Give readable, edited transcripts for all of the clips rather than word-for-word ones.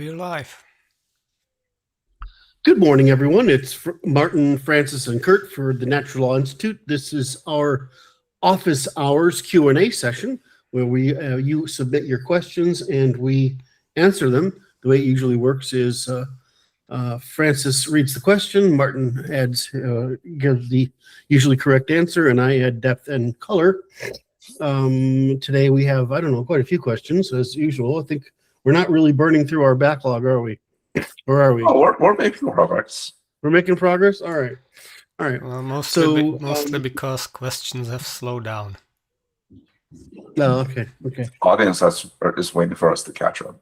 we're live. Good morning, everyone. It's Martin, Francis, and Curt for the Natural Law Institute. This is our office hours Q&A session where you submit your questions and we answer them. The way it usually works is Francis reads the question, Martin gives the usually correct answer, and I add depth and color. Today we have, quite a few questions as usual. I think we're not really burning through our backlog, are we? Or are we? Oh, we're making progress. We're making progress? All right. Well, mostly because questions have slowed down. Oh, okay. Audience is waiting for us to catch up.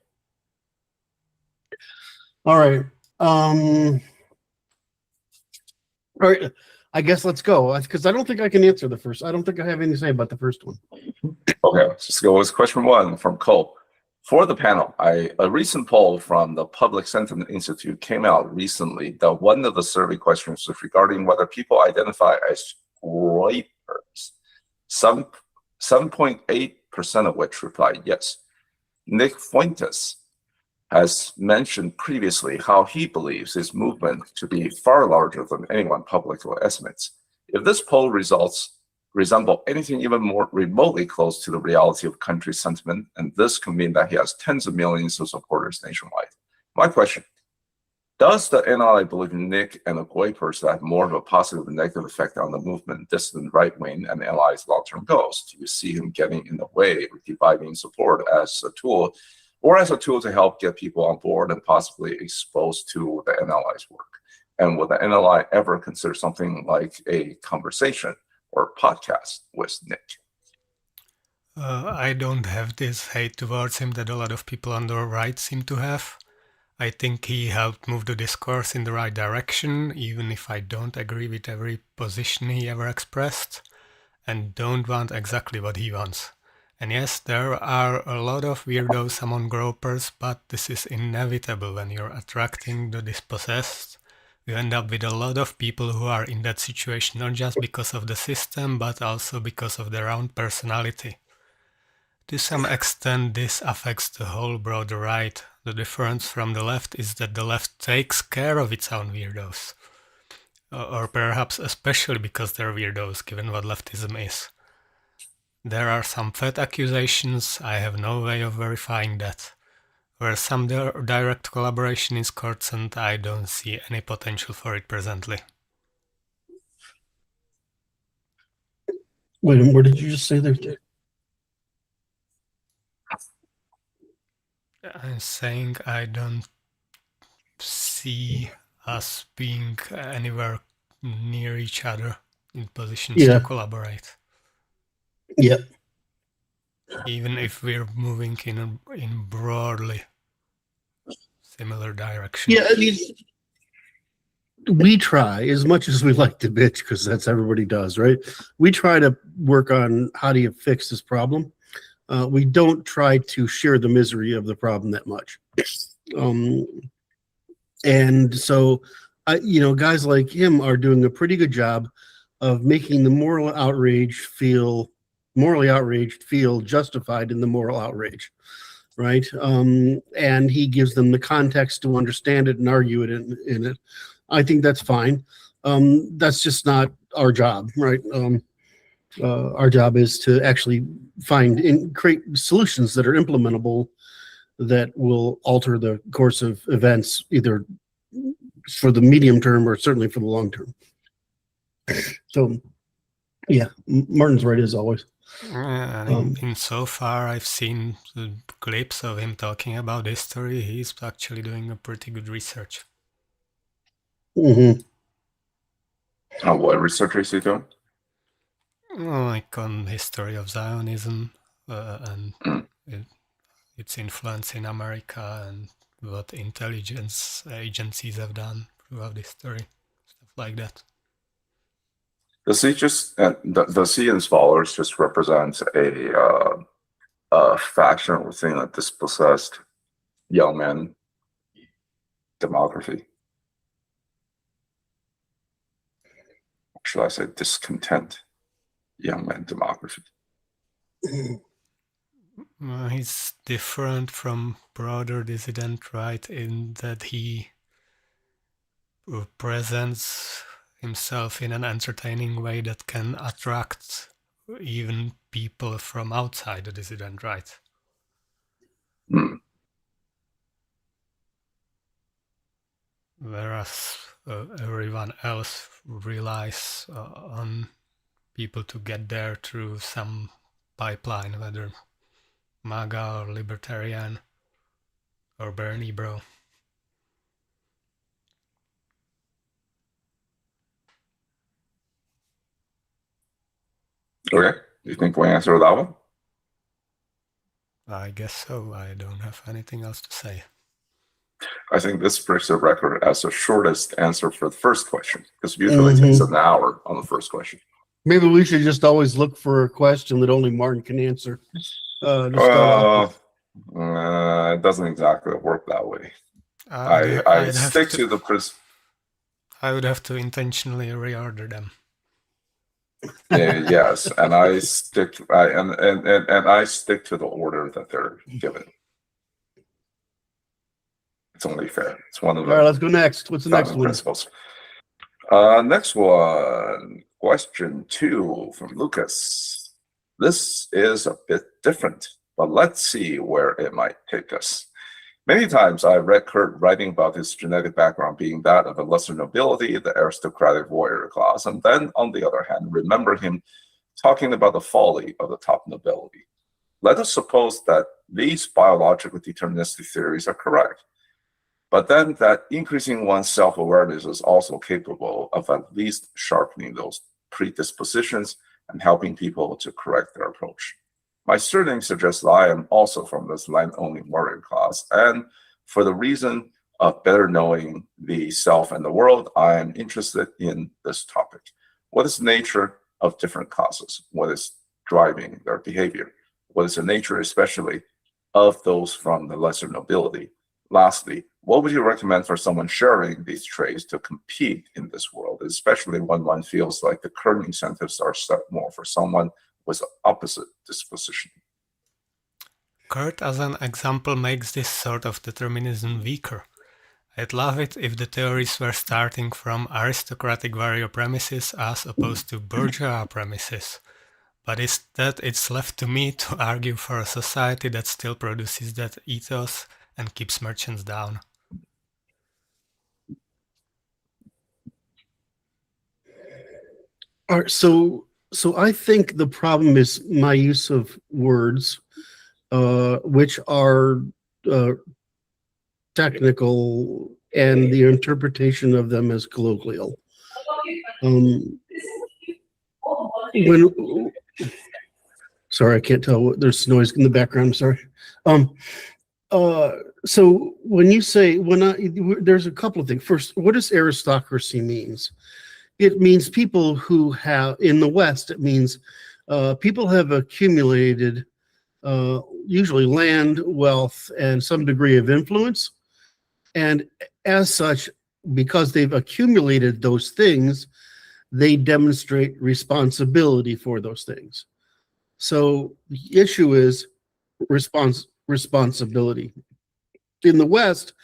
All right. All right. I guess let's go, because I don't think I can answer the first. I don't think I have anything to say about the first one. Okay, let's go with question one from Cole. For the panel, a recent poll from the Public Sentiment Institute came out recently that one of the survey questions was regarding whether people identify as Groypers. 7.8% of which replied yes. Nick Fuentes has mentioned previously how he believes his movement to be far larger than anyone publicly estimates. If this poll results resemble anything even more remotely close to the reality of country sentiment, and this could mean that he has tens of millions of supporters nationwide. My question, does the NLI believe Nick and the Groypers have more of a positive and negative effect on the movement, dissident right wing, and NLI's long-term goals? Do you see him getting in the way of dividing support as a tool, or as a tool to help get people on board and possibly exposed to the NLI's work? And would the NLI ever consider something like a conversation or podcast with Nick? I don't have this hate towards him that a lot of people on the right seem to have. I think he helped move the discourse in the right direction, even if I don't agree with every position he ever expressed, and don't want exactly what he wants. And yes, there are a lot of weirdos among Groypers, but this is inevitable when you're attracting the dispossessed. You end up with a lot of people who are in that situation, not just because of the system, but also because of their own personality. To some extent, this affects the whole broader right. The difference from the left is that the left takes care of its own weirdos. Or perhaps especially because they're weirdos, given what leftism is. There are some fat accusations, I have no way of verifying that. Where some direct collaboration is concerned, I don't see any potential for it presently. Wait, where did you just say there? I'm saying I don't see us being anywhere near each other in positions to collaborate. Yep. Even if we're moving in broadly similar direction. Yeah, I mean, we try as much as we like to bitch, because that's everybody does, right? We try to work on how do you fix this problem. We don't try to share the misery of the problem that much. And so, guys like him are doing a pretty good job of making the morally outraged feel justified in the moral outrage, right? And he gives them the context to understand it and argue it in it. I think that's fine. That's just not our job, right? Our job is to actually find and create solutions that are implementable that will alter the course of events, either for the medium term or certainly for the long term. So, yeah, Martin's right as always. In so far, I've seen the clips of him talking about history. He's actually doing a pretty good research. Mm-hmm. What research is he doing? Like on history of Zionism and its influence in America and what intelligence agencies have done throughout history, stuff like that. Does he and his followers just represent a faction within a dispossessed young man demography? Or should I say discontent young man demography? He's different from broader dissident right in that he presents himself in an entertaining way that can attract even people from outside the dissident right. Hmm. Whereas everyone else relies on people to get there through some pipeline, whether MAGA or libertarian or Bernie bro. Okay. Do you think we answered that one? I guess so. I don't have anything else to say. I think this breaks the record as the shortest answer for the first question, because usually it takes an hour on the first question. Maybe we should just always look for a question that only Martin can answer. It doesn't exactly work that way. I stick to the I would have to intentionally reorder them. yes, and I stick to the order that they're given. It's only fair. It's one of the All right, let's go next. What's the next one? principles. Next one, question 2 from Lucas. This is a bit different, but let's see where it might take us. Many times I read Curt writing about his genetic background being that of a lesser nobility, the aristocratic warrior class, and then, on the other hand, remember him talking about the folly of the top nobility. Let us suppose that these biologically deterministic theories are correct, but then that increasing one's self-awareness is also capable of at least sharpening those predispositions and helping people to correct their approach. My surname suggests that I am also from this land-owning warrior class, and for the reason of better knowing the self and the world, I am interested in this topic. What is the nature of different classes? What is driving their behavior? What is the nature, especially, of those from the lesser nobility? Lastly, what would you recommend for someone sharing these traits to compete in this world, especially when one feels like the current incentives are set more for someone with opposite disposition? Curt, as an example, makes this sort of determinism weaker. I'd love it if the theories were starting from aristocratic warrior premises as opposed to bourgeois premises. But instead, it's left to me to argue for a society that still produces that ethos and keeps merchants down. All right, so I think the problem is my use of words, which are technical, and the interpretation of them as colloquial. Sorry, I can't tell. There's noise in the background. I'm sorry. So when you say there's a couple of things. First, what does aristocracy means? It means people who have, in the West, it means people have accumulated usually land, wealth, and some degree of influence. And as such, because they've accumulated those things, they demonstrate responsibility for those things. So the issue is responsibility. In the West,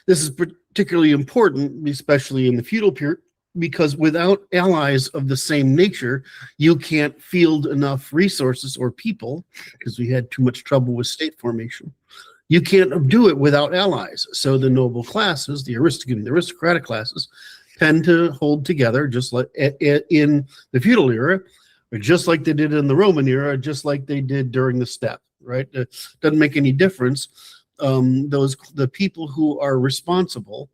this is particularly important, especially in the feudal period, because without allies of the same nature, you can't field enough resources or people, because we had too much trouble with state formation. You can't do it without allies. So the noble classes, the aristocratic classes, tend to hold together, just like in the feudal era, or just like they did in the Roman era, just like they did during the steppe, right? It doesn't make any difference. The people who are responsible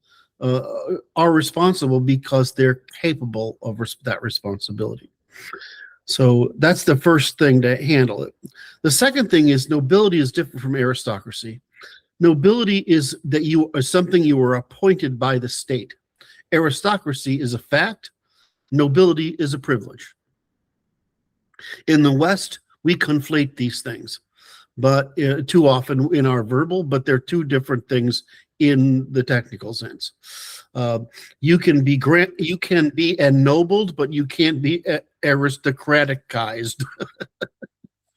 because they're capable of that responsibility. So that's the first thing to handle it. The second thing is nobility is different from aristocracy. Nobility is that you are something you were appointed by the state. Aristocracy is a fact. Nobility is a privilege. In the West, we conflate these things, but too often in our verbal, but they're two different things in the technical sense. You can be ennobled, but you can't be aristocraticized.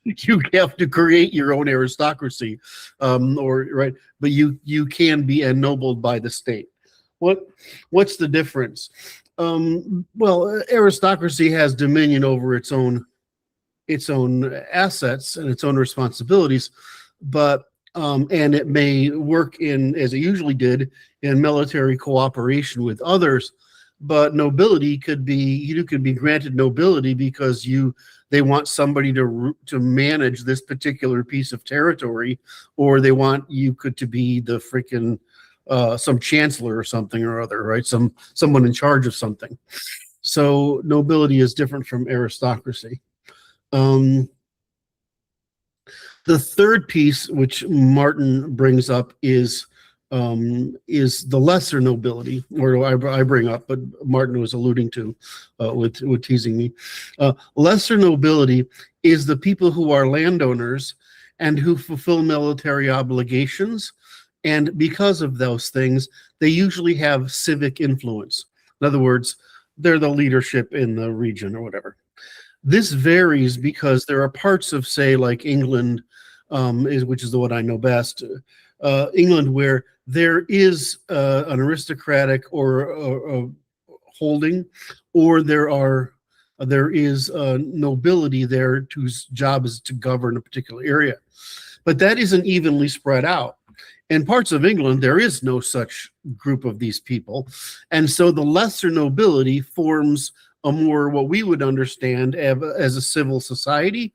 You have to create your own aristocracy, or right, but you can be ennobled by the state. What's the difference? Well, aristocracy has dominion over its own assets and its own responsibilities, but and it may work in, as it usually did, in military cooperation with others. But nobility could be, you could be granted nobility because they want somebody to manage this particular piece of territory, or they want you to be the freaking some chancellor or something or other, right? Someone in charge of something. So nobility is different from aristocracy. The third piece, which Martin brings up, is the lesser nobility, or I bring up, but Martin was alluding to with teasing me. Lesser nobility is the people who are landowners and who fulfill military obligations, and because of those things, they usually have civic influence. In other words, they're the leadership in the region or whatever. This varies because there are parts of, say, like England, which is the one I know best, England, where there is an aristocratic or a holding, or there is nobility there whose job is to govern a particular area. But that isn't evenly spread out. In parts of England, there is no such group of these people. And so the lesser nobility forms a more, what we would understand as a civil society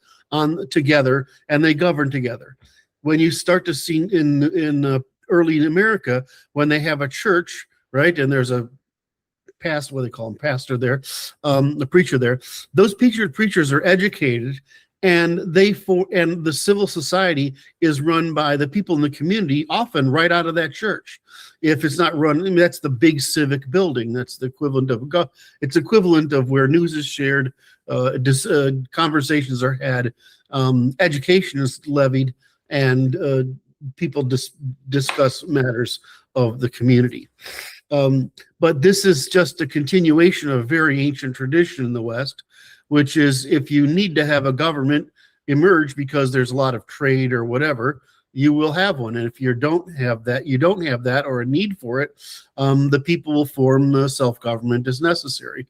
together, and they govern together. When you start to see in early America, when they have a church, right, and there's a pastor, what do they call him, pastor there, the preacher there, those preachers are educated, and and the civil society is run by the people in the community, often right out of that church. If it's not run, I mean, that's the big civic building. That's the equivalent of where news is shared, conversations are had, education is levied, and people discuss matters of the community. But this is just a continuation of a very ancient tradition in the West, which is, if you need to have a government emerge because there's a lot of trade or whatever, you will have one. And if you don't have that or a need for it, the people will form the self-government as necessary.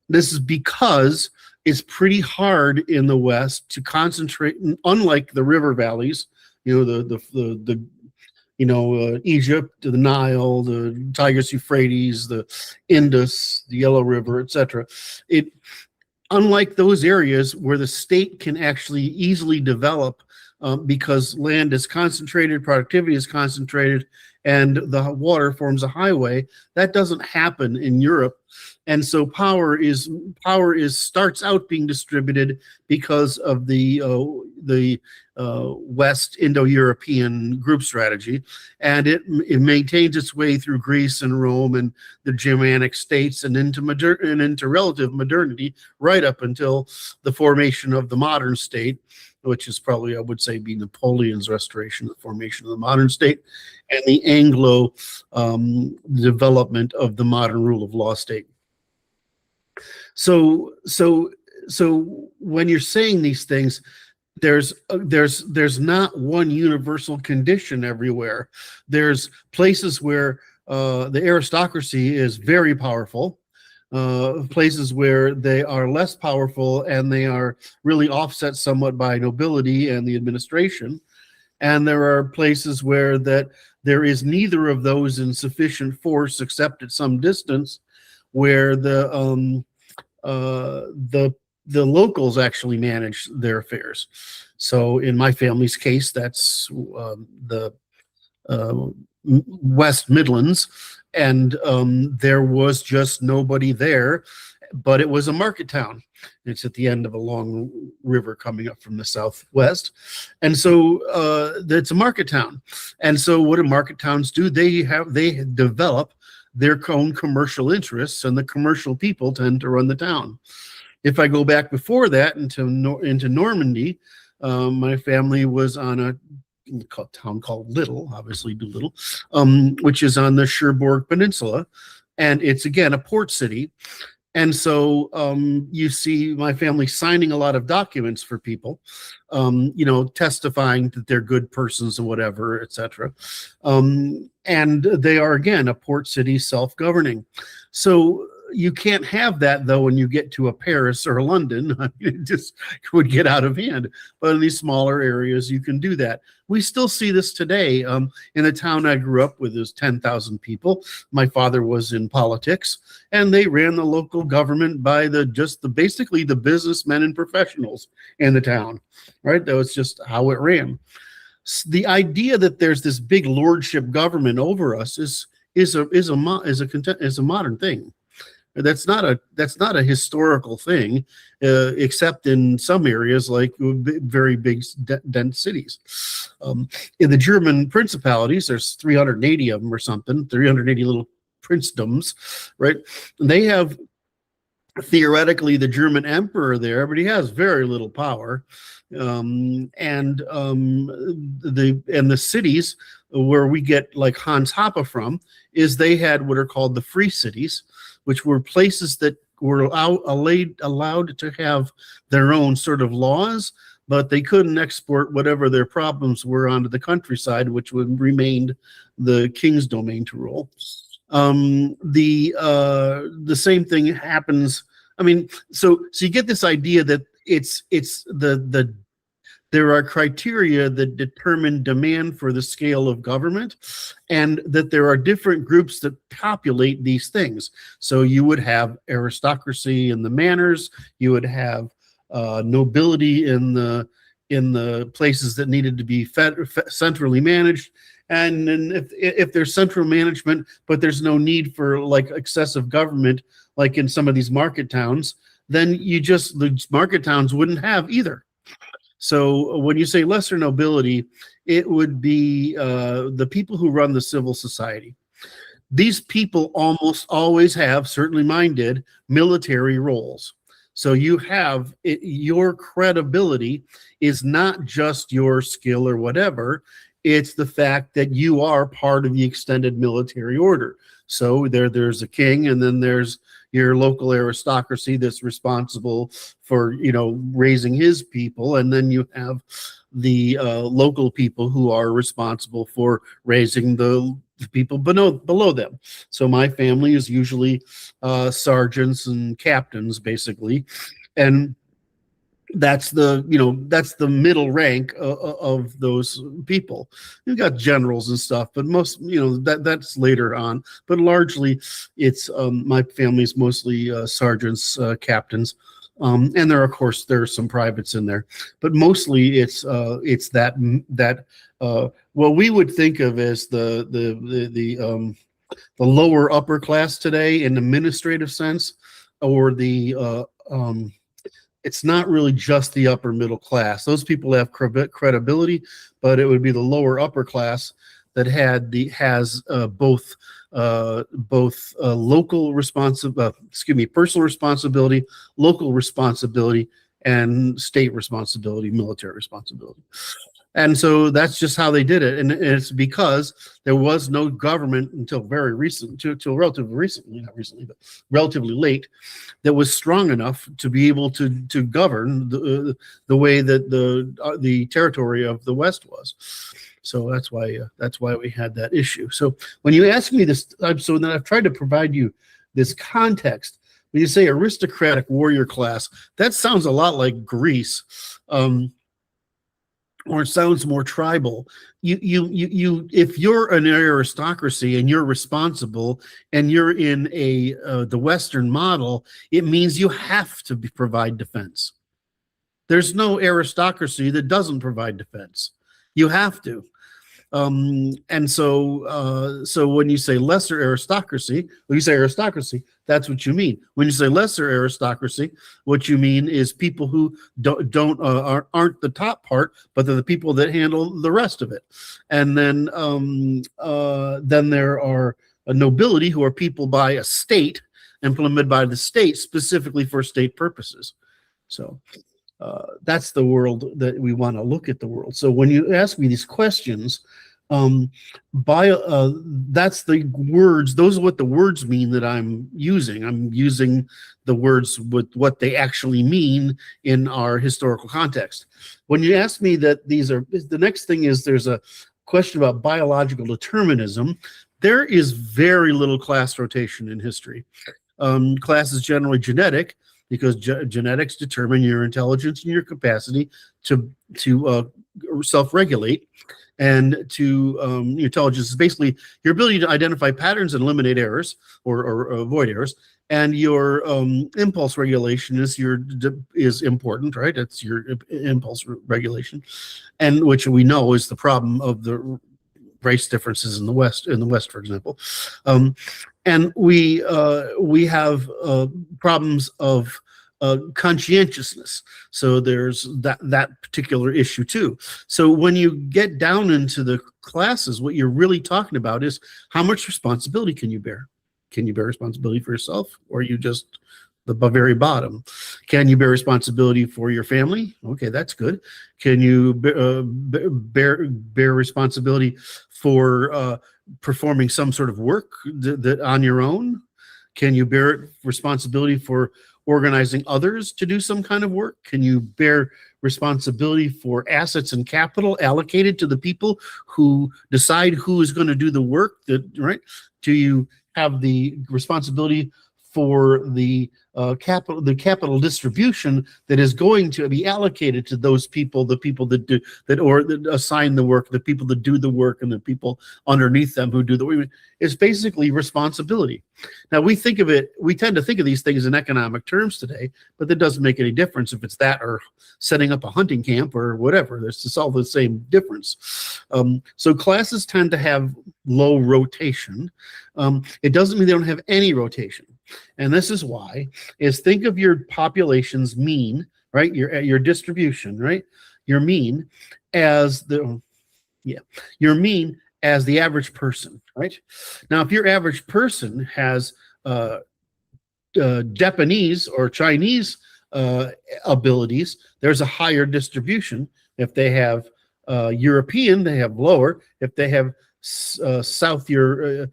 This is because it's pretty hard in the West to concentrate, unlike the river valleys, Egypt, the Nile, the Tigris, Euphrates, the Indus, the Yellow River, etc. Unlike those areas where the state can actually easily develop because land is concentrated, productivity is concentrated, and the water forms a highway, that doesn't happen in Europe. And so power starts out being distributed because of the West Indo-European group strategy, and it maintains its way through Greece and Rome and the Germanic states and into relative modernity right up until the formation of the modern state, which is probably, I would say, be Napoleon's restoration, the formation of the modern state, and the Anglo development of the modern rule of law state. So when you're saying these things, there's not one universal condition everywhere. There's places where the aristocracy is very powerful, places where they are less powerful and they are really offset somewhat by nobility and the administration. And there are places where there is neither of those in sufficient force, except at some distance, where the locals actually manage their affairs. So in my family's case, that's the West Midlands, and there was just nobody there, but it was a market town. It's at the end of a long river coming up from the southwest, and so it's a market town. And so what do market towns do? They develop their own commercial interests, and the commercial people tend to run the town. If I go back before that into Normandy, my family was on a town called Little, obviously Doolittle, which is on the Cherbourg Peninsula, and it's again a port city. And so you see my family signing a lot of documents for people, testifying that they're good persons and whatever, etc. And they are, again, a port city self-governing. So you can't have that, though, when you get to a Paris or a London. It just would get out of hand. But in these smaller areas, you can do that. We still see this today. In the town I grew up with, there's 10,000 people. My father was in politics, and they ran the local government by basically the businessmen and professionals in the town, right? That was just how it ran. The idea that there's this big lordship government over us is a modern thing. That's not a historical thing, except in some areas like very big dense cities. In the German principalities, there's 380 of them or something, 380 little princedoms, right? And they have theoretically the German emperor there, but he has very little power. The cities where we get like Hans Hoppe from is they had what are called the free cities, which were places that were allowed to have their own sort of laws, but they couldn't export whatever their problems were onto the countryside, which would remain the king's domain to rule. The same thing happens. I mean, so you get this idea that there are criteria that determine demand for the scale of government, and that there are different groups that populate these things. So you would have aristocracy in the manors, you would have nobility in the places that needed to be centrally managed. And then if there's central management, but there's no need for like excessive government, like in some of these market towns, then the market towns wouldn't have either. So when you say lesser nobility, it would be the people who run the civil society. These people almost always have, certainly mine did, military roles. So you have your credibility is not just your skill or whatever. It's the fact that you are part of the extended military order. So there's a king, and then there's your local aristocracy that's responsible for, raising his people. And then you have the local people who are responsible for raising the people below them. So my family is usually sergeants and captains, basically. And that's the middle rank of those people. You've got generals and stuff, but most, that's later on. But largely, it's my family's mostly sergeants, captains, and there are some privates in there. But mostly, it's that what we would think of as the lower upper class today in administrative sense, or it's not really just the upper middle class. Those people have credibility, but it would be the lower upper class that has both personal responsibility, local responsibility, and state responsibility, military responsibility. And so that's just how they did it. And it's because there was no government until relatively recently, not recently, but relatively late, that was strong enough to be able to govern the way that the territory of the West was. So that's why we had that issue. So when you ask me this, so then I've tried to provide you this context. When you say aristocratic warrior class, that sounds a lot like Greece. Or it sounds more tribal. If you're an aristocracy and you're responsible and you're in the Western model, it means you have to provide defense. There's no aristocracy that doesn't provide defense. You have to. And so when you say lesser aristocracy, that's what you mean. When you say lesser aristocracy, what you mean is people who aren't the top part, but they're the people that handle the rest of it. And then there are a nobility, who are people by a state, implemented by the state specifically for state purposes. So that's the world that we want to look at the world. So when you ask me these questions, That's the words. Those are what the words mean that I'm using. I'm using the words with what they actually mean in our historical context. When you ask me that these are, the next thing is there's a question about biological determinism. There is very little class rotation in history. Class is generally genetic because genetics determine your intelligence and your capacity to self-regulate. And to your intelligence is basically your ability to identify patterns and eliminate errors or avoid errors. And your impulse regulation is important, right? It's your impulse regulation, and which we know is the problem of the race differences in the West. In the West, for example, and we have problems of conscientiousness. So there's that particular issue too. So when you get down into the classes, what you're really talking about is how much responsibility can you bear? Can you bear responsibility for yourself, or are you just the very bottom? Can you bear responsibility for your family? Okay, that's good. Can you bear responsibility for performing some sort of work that on your own? Can you bear responsibility for organizing others to do some kind of work? Can you bear responsibility for assets and capital allocated to the people who decide who is going to do the work? Right? Do you have the responsibility for the capital distribution that is going to be allocated to those people, the people that do that assign the work, the people that do the work, and the people underneath them who do the work? It's basically responsibility. Now we tend to think of these things in economic terms today, but that doesn't make any difference if it's that or setting up a hunting camp or whatever. It's all the same difference. So classes tend to have low rotation. It doesn't mean they don't have any rotation. And this is why, is think of your population's mean, right? Your distribution, right? Your mean as the average person, right? Now, if your average person has Japanese or Chinese abilities, there's a higher distribution. If they have European, they have lower. If they have South Eurasian,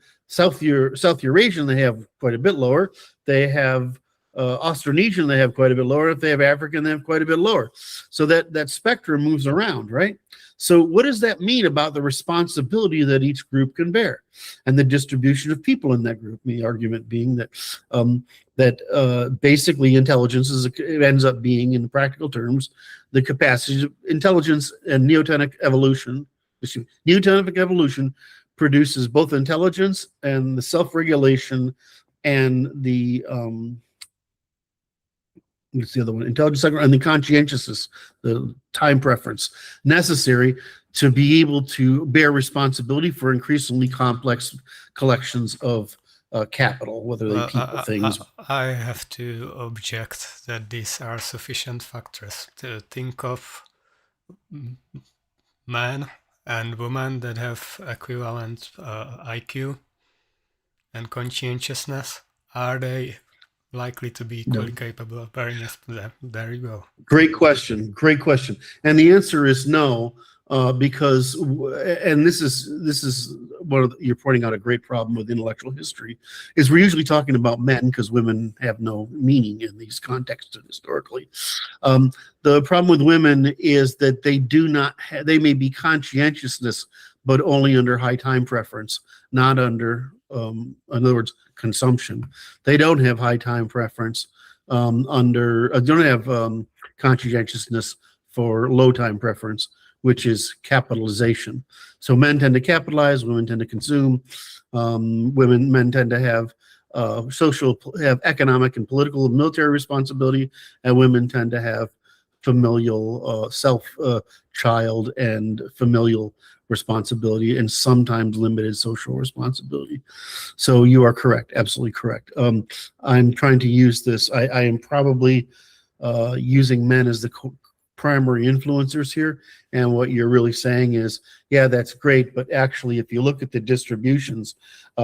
they have quite a bit lower. They have Austronesian, they have quite a bit lower. If they have African, they have quite a bit lower. So that spectrum moves around, right? So what does that mean about the responsibility that each group can bear and the distribution of people in that group? The argument being that basically intelligence ends up being, in practical terms, the capacity of intelligence. And neotenic evolution produces both intelligence and the self-regulation and the what's the other one? Intelligence and the conscientiousness, the time preference necessary to be able to bear responsibility for increasingly complex collections of capital, whether they people, things. I have to object that these are sufficient factors to think of men and women that have equivalent IQ and conscientiousness. Are they likely to be equally capable of bearing them? There you go. Great question. And the answer is no, because, and this is one of you're pointing out a great problem with intellectual history, is we're usually talking about men because women have no meaning in these contexts historically. The problem with women is that they do not they may be conscientiousness, but only under high time preference, not under, in other words, consumption. They don't have high time preference don't have conscientiousness for low time preference, which is capitalization. So men tend to capitalize, women tend to consume. Men tend to have economic and political and military responsibility, and women tend to have familial, child and familial responsibility, and sometimes limited social responsibility. So you are correct, absolutely correct. I'm trying to use this. I am probably using men as the primary influencers here, and what you're really saying is, yeah, that's great, but actually, if you look at the distributions,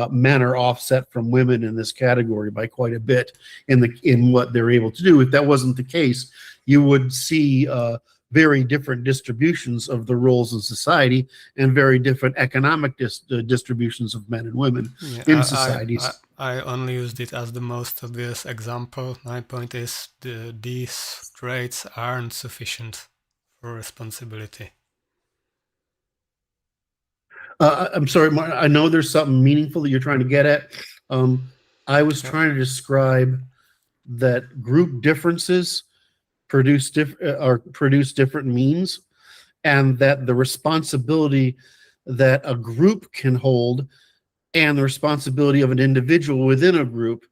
men are offset from women in this category by quite a bit in what they're able to do. If that wasn't the case, you would see very different distributions of the roles in society and very different economic distributions of men and women in societies. I only used it as the most obvious example. My point is these traits aren't sufficient for responsibility. I'm sorry, Martin, I know there's something meaningful that you're trying to get at. I was trying to describe that group differences produce different means, and that the responsibility that a group can hold and the responsibility of an individual within a group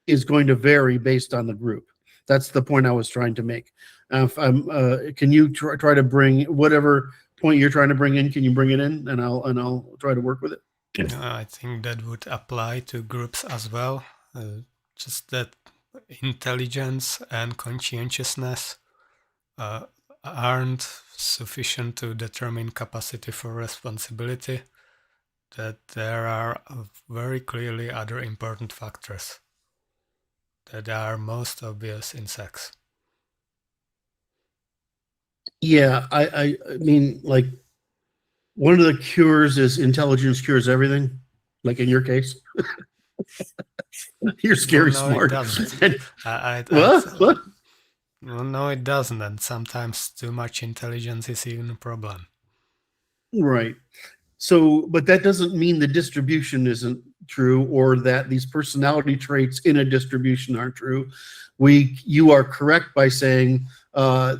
is going to vary based on the group. That's the point I was trying to make. Can you try to bring whatever point you're trying to bring in? Can you bring it in, and I'll try to work with it. I think that would apply to groups as well. Just that intelligence and conscientiousness aren't sufficient to determine capacity for responsibility. That there are very clearly other important factors that are most obvious in sex. Yeah, I mean, like, one of the cures is intelligence cures everything, like in your case. You're scary smart. It doesn't. What? Well, no, it doesn't, and sometimes too much intelligence is even a problem. Right. So, but that doesn't mean the distribution isn't true, or that these personality traits in a distribution aren't true. You are correct by saying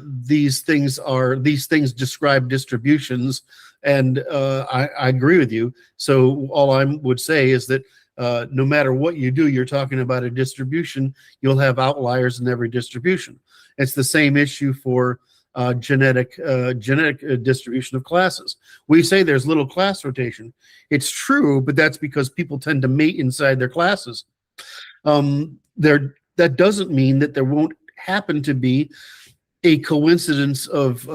these things describe distributions, and I agree with you. So all I would say is that no matter what you do, you're talking about a distribution. You'll have outliers in every distribution. It's the same issue for genetic distribution of classes. We say there's little class rotation. It's true, but that's because people tend to mate inside their classes. That doesn't mean that there won't happen to be a coincidence of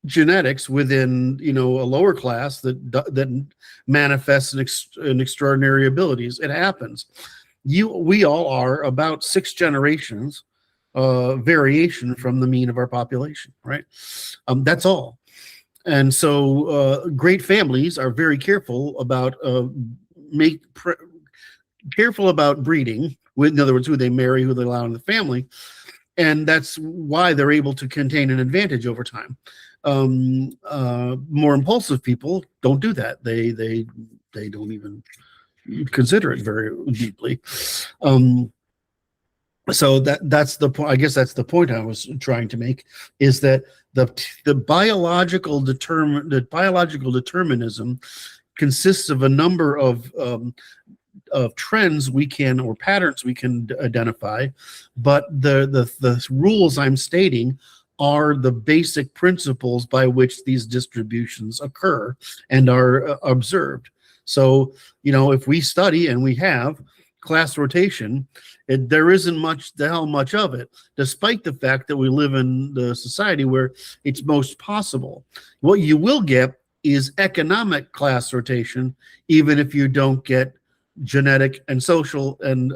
genetics within, a lower class that manifests in extraordinary abilities. It happens. We all are about 6 generations variation from the mean of our population, right? That's all. And so great families are very careful about breeding. In other words, who they marry, who they allow in the family, and that's why they're able to contain an advantage over time. More impulsive people don't do that. They don't even consider it very deeply. So that's the point. I guess that's the point I was trying to make, is that the biological determinism consists of a number of trends or patterns we can identify, but the rules I'm stating are the basic principles by which these distributions occur and are observed. So, if we study, and we have class rotation, there isn't much of it, despite the fact that we live in the society where it's most possible. What you will get is economic class rotation, even if you don't get genetic and social and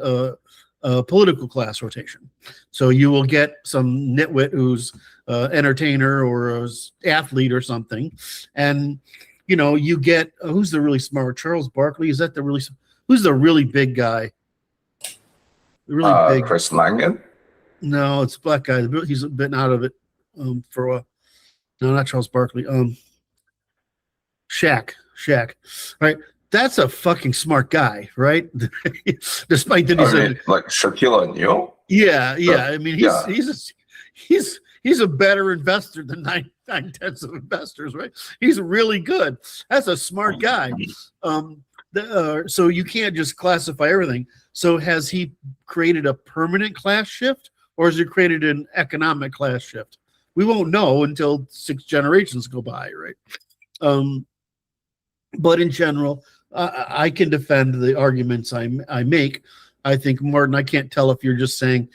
political class rotation. So you will get some nitwit who's entertainer or an athlete or something, and you get who's the really smart Charles Barkley? Is that who's the really big guy? The really big Chris Langan? No, it's a black guy. He's been out of it for a while. No, not Charles Barkley. Shaq. Right? That's a fucking smart guy, right? Despite that he's like Shaquille O'Neal. Yeah. I mean, he's a better investor than 9/10 of investors, right? He's really good. That's a smart guy. So you can't just classify everything. So has he created a permanent class shift, or has he created an economic class shift? We won't know until 6 generations go by, right? But in general, I can defend the arguments I make. I think, Martin, I can't tell if you're just saying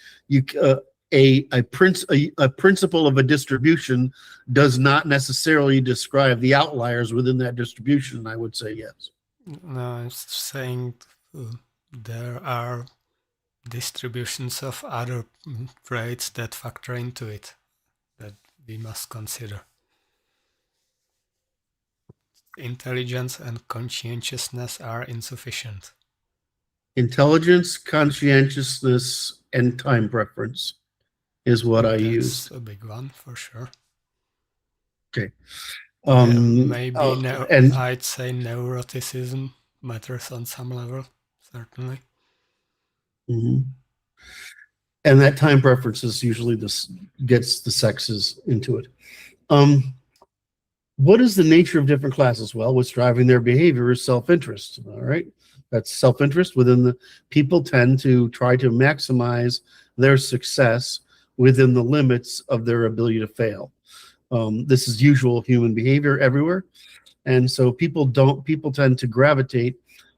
a principle of a distribution does not necessarily describe the outliers within that distribution. I would say yes. No, I'm saying there are distributions of other traits that factor into it, that we must consider. Intelligence and conscientiousness are insufficient. Intelligence, conscientiousness, and time preference is what I use. That's a big one for sure. Okay. Maybe and I'd say neuroticism matters on some level, certainly. mhm. And that time preference is usually this gets the sexes into it. What is the nature of different classes? Well, what's driving their behavior is self-interest. All right. That's self-interest within the people tend to try to maximize their success within the limits of their ability to fail. This is usual human behavior everywhere. And so people tend to gravitate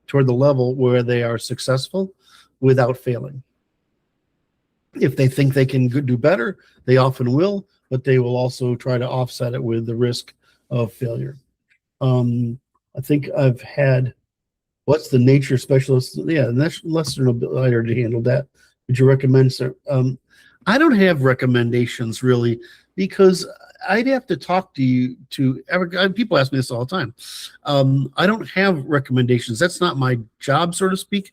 toward the level where they are successful without failing. If they think they can do better, they often will, but they will also try to offset it with the risk of failure. I think I've had, what's the nature specialist? Yeah, lesser nobility already handled that. Would you recommend, sir? I don't have recommendations really, because I'd have to talk to you people ask me this all the time. I don't have recommendations. That's not my job, so to speak.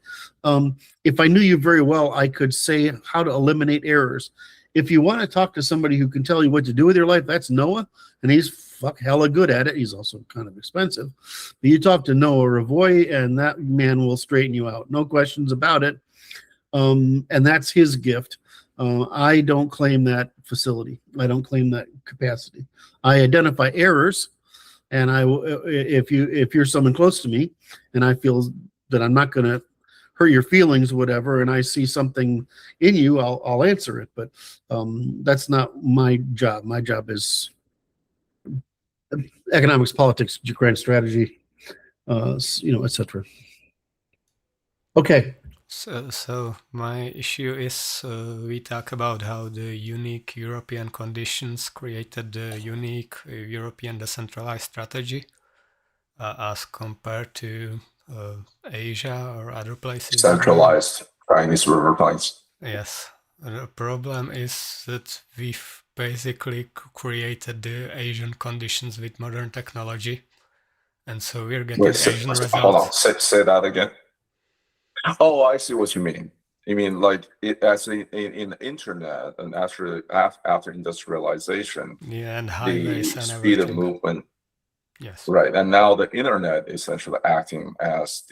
If I knew you very well, I could say how to eliminate errors. If you want to talk to somebody who can tell you what to do with your life, that's Noah, and he's hella good at it. He's also kind of expensive. But you talk to Noah Revoy, and that man will straighten you out. No questions about it. And that's his gift. I don't claim that facility. I don't claim that capacity. I identify errors, and if you're someone close to me, and I feel that I'm not going to hurt your feelings or whatever, and I see something in you, I'll answer it. But that's not my job. My job is economics, politics, grand strategy, etc. Okay. So my issue is we talk about how the unique European conditions created the unique European decentralized strategy as compared to Asia or other places. Centralized Chinese river plains. Yes. The problem is that we've basically created the Asian conditions with modern technology. And so we're getting Asian results. Hold on, say that again. Oh, I see what you mean. You mean like as in internet and after industrialization, and the highways and speed of everything. movement. Yes. Right, and now the internet is essentially acting as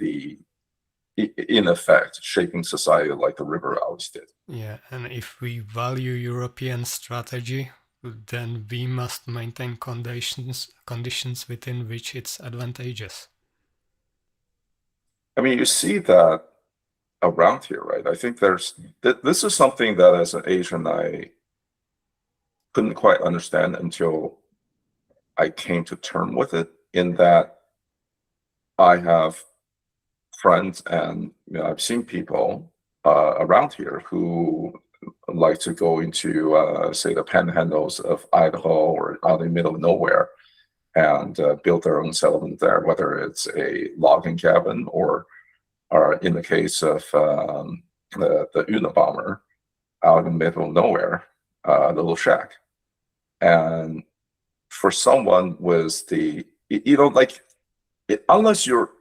in effect, shaping society like the river always did. Yeah, and if we value European strategy, then we must maintain conditions within which it's advantageous. I mean, you see that around here, right? I think this is something that as an Asian I couldn't quite understand until I came to terms with it, in that I have friends and I've seen people around here who like to go into say the panhandles of Idaho or out in the middle of nowhere and build their own settlement there, whether it's a logging cabin or in the case of the Unabomber, out in the middle of nowhere, a little shack. And for someone with unless you're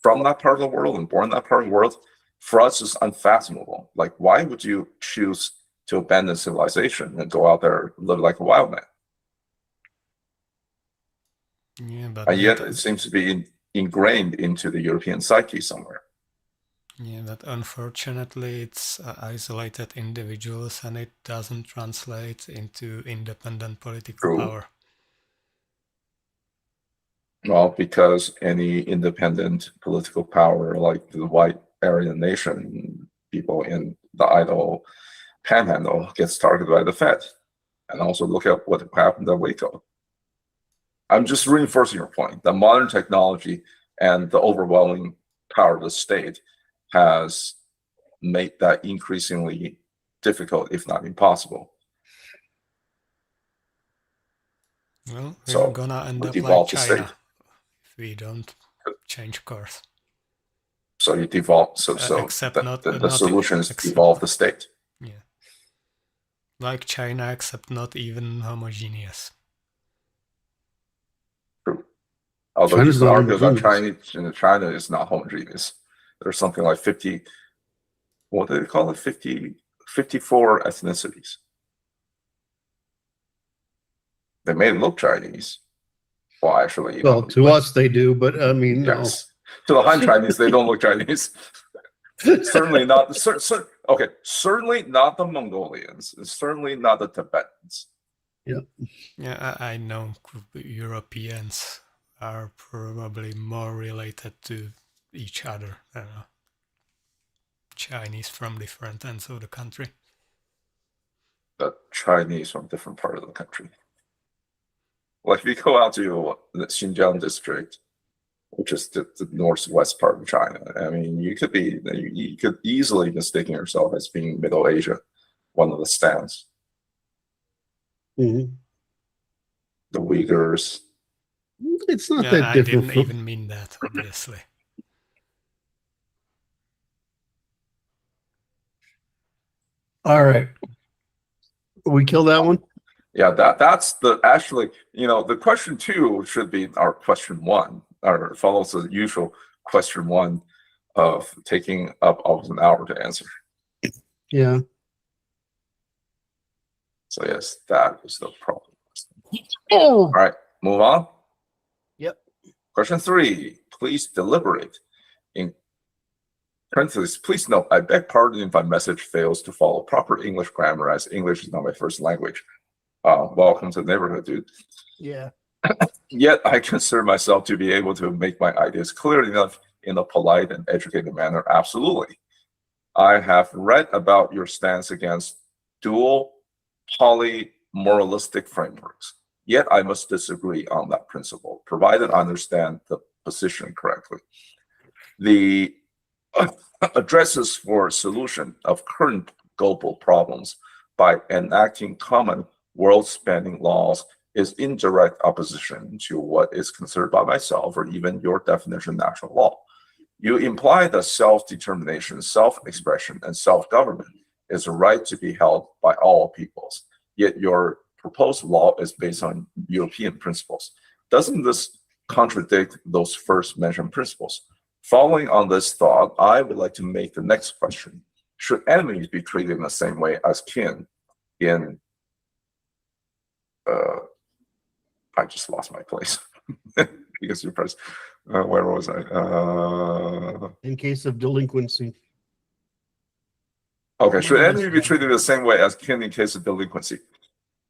from that part of the world and born in that part of the world, for us it's unfathomable. Like, why would you choose to abandon civilization and go out there and live like a wild man? Yeah, but and yet it seems to be ingrained into the European psyche somewhere. Yeah, but unfortunately it's isolated individuals and it doesn't translate into independent political power. Well, because any independent political power, like the white Aryan nation people in the Idaho Panhandle, gets targeted by the Fed. And also look at what happened at Waco. I'm just reinforcing your point. The modern technology and the overwhelming power of the state has made that increasingly difficult, if not impossible. Well, we're gonna end up like China if we don't change course. So you devolve. So Except the solution is to devolve the state. Yeah. Like China, except not even homogeneous. True. Although you China's could not argue that homogeneous. China is not homogeneous. There's something like 50, what do they call it? 54 ethnicities. They may look Chinese. Well, actually, you Well, know, to us they do, but I mean, no. yes. To the Han Chinese, they don't look Chinese. Certainly not. Okay, certainly not the Mongolians. Certainly not the Tibetans. Yeah, I know Europeans are probably more related to each other than Chinese from different ends of the country. The Chinese from different part of the country. Like if you go out to the Xinjiang district, which is the northwest part of China, I mean, you could easily mistaken yourself as being Middle Asia, one of the stands. Mhm. The Uyghurs. It's not Yeah, that I different. didn't even mean that, obviously. All right. We kill that one? Yeah, that's the actually, you know, the question 2 should be our question 1, or follows the usual question 1 of taking up almost an hour to answer. Yeah. So yes, that is the problem. All right, move on. Yep. Question 3, please deliberate. In parentheses, please note, I beg pardon if my message fails to follow proper English grammar, as English is not my first language. Welcome to the neighborhood, dude. Yeah. Yet I consider myself to be able to make my ideas clear enough in a polite and educated manner. Absolutely. I have read about your stance against dual poly-moralistic frameworks. Yet I must disagree on that principle, provided I understand the position correctly. The addresses for solution of current global problems by enacting common world-spanning laws is in direct opposition to what is considered by myself or even your definition of natural law. You imply that self-determination, self-expression, and self-government is a right to be held by all peoples, yet your proposed law is based on European principles. Doesn't this contradict those first mentioned principles? Following on this thought, I would like to make the next question. Should enemies be treated in the same way as kin in I just lost my place because you pressed. Where was I? In case of delinquency. Okay, should enemies be treated the same way as kin in case of delinquency?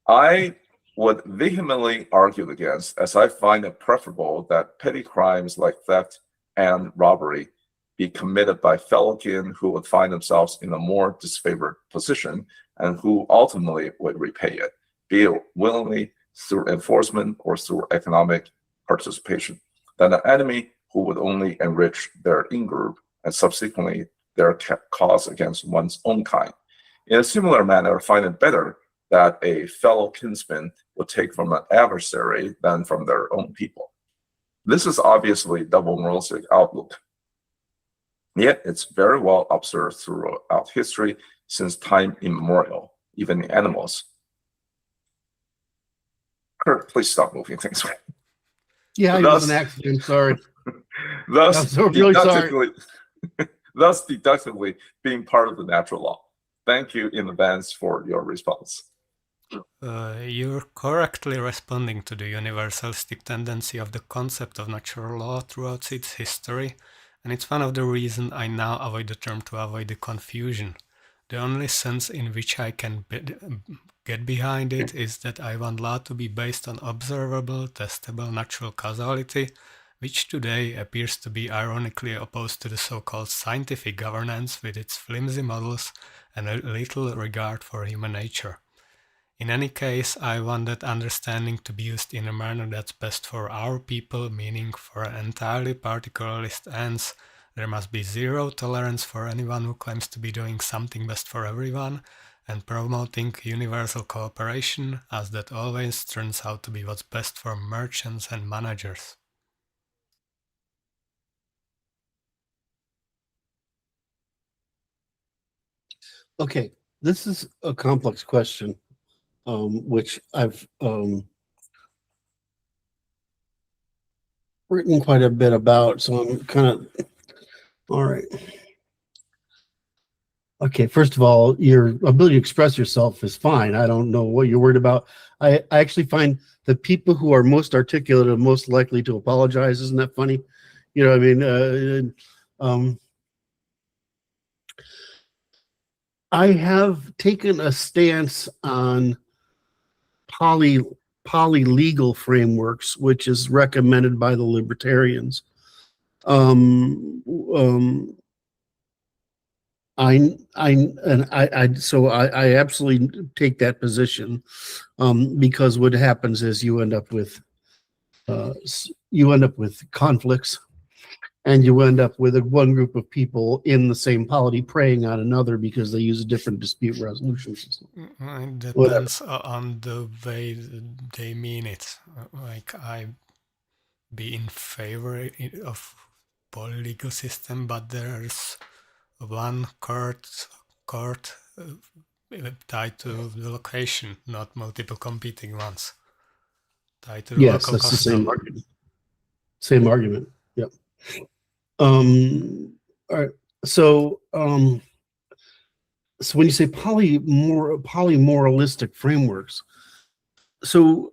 I would vehemently argue against, as I find it preferable that petty crimes like theft and robbery be committed by fellow kin who would find themselves in a more disfavored position and who ultimately would repay it, be it willingly through enforcement or through economic participation, than an enemy who would only enrich their in-group and subsequently their cause against one's own kind. In a similar manner, I find it better that a fellow kinsman would take from an adversary than from their own people. This is obviously double moralistic outlook. Yet it's very well observed throughout history since time immemorial, even in animals. Curt, please stop moving things. Yeah, it was an accident. Sorry. Thus, I'm so really sorry. Thus deductively being part of the natural law. Thank you in advance for your response. You're correctly responding to the universalistic tendency of the concept of natural law throughout its history, and it's one of the reasons I now avoid the term to avoid the confusion. The only sense in which I can get behind it is that I want law to be based on observable, testable natural causality, which today appears to be ironically opposed to the so-called scientific governance with its flimsy models and a little regard for human nature. In any case, I want that understanding to be used in a manner that's best for our people, meaning for entirely particularist ends. There must be zero tolerance for anyone who claims to be doing something best for everyone, and promoting universal cooperation, as that always turns out to be what's best for merchants and managers. Okay, this is a complex question. which I've written quite a bit about. So I'm kind of, all right. Okay, first of all, your ability to express yourself is fine. I don't know what you're worried about. I actually find the people who are most articulate are most likely to apologize. Isn't that funny? You know what I mean? I have taken a stance on polylegal frameworks, which is recommended by the libertarians. I absolutely take that position, because what happens is you end up with conflicts, and you end up with one group of people in the same polity preying on another because they use a different dispute resolution system. It depends on the way they mean it. Like, I be in favor of polylegal system, but there's one court tied to the location, not multiple competing ones. Tied to the Yes, local that's the custom. same argument. Same argument. Yep. All right. So when you say polymoralistic frameworks, so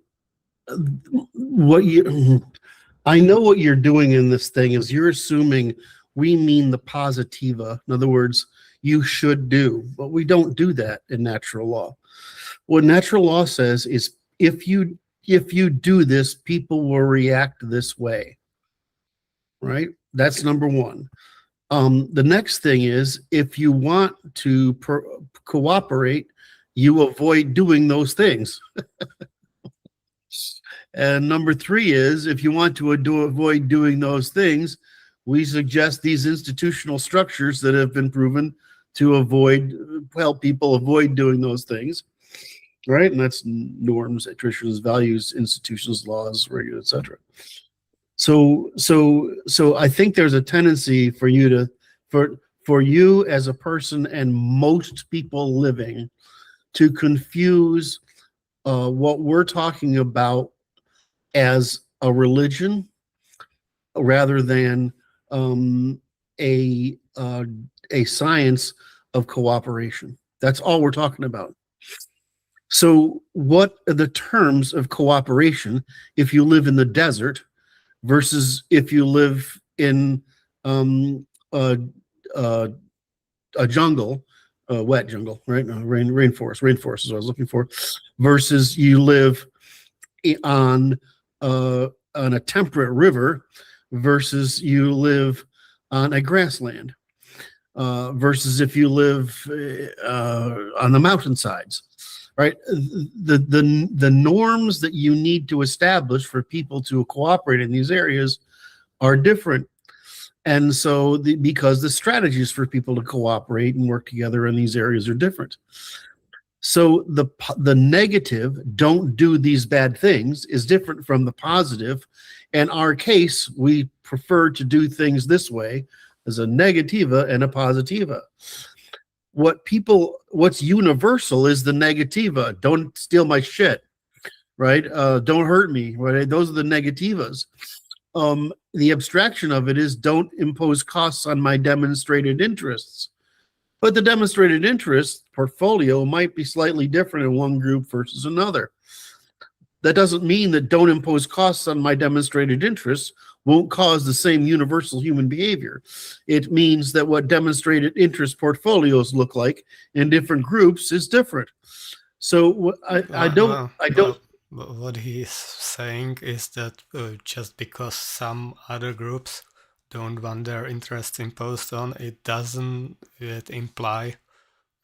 I know what you're doing in this thing is you're assuming we mean the positiva. In other words, you should do, but we don't do that in natural law. What natural law says is if you do this, people will react this way. Right? That's number one. The next thing is if you want to cooperate, you avoid doing those things. And number three is if you want to avoid doing those things, we suggest these institutional structures that have been proven to help people avoid doing those things. Right? And that's norms, traditions, values, institutions, laws, regular, etc. So I think there's a tendency for you as a person and most people living to confuse what we're talking about as a religion rather than a science of cooperation. That's all we're talking about. So what are the terms of cooperation if you live in the desert versus if you live in a jungle, a wet jungle, right? Rainforest is what I was looking for, versus you live on a temperate river versus you live on a grassland, versus if you live on the mountainsides. Right, the norms that you need to establish for people to cooperate in these areas are different, and so because the strategies for people to cooperate and work together in these areas are different. So the negative, don't do these bad things, is different from the positive. In our case, we prefer to do things this way as a negativa and a positiva. What's universal is the negativa. Don't steal my shit, right? Don't hurt me, right? Those are the negativas. The abstraction of it is don't impose costs on my demonstrated interests. But the demonstrated interest portfolio might be slightly different in one group versus another. That doesn't mean that don't impose costs on my demonstrated interests won't cause the same universal human behavior. It means that what demonstrated interest portfolios look like in different groups is different. So I don't. What he's saying is that just because some other groups don't want their interests imposed on, it doesn't yet imply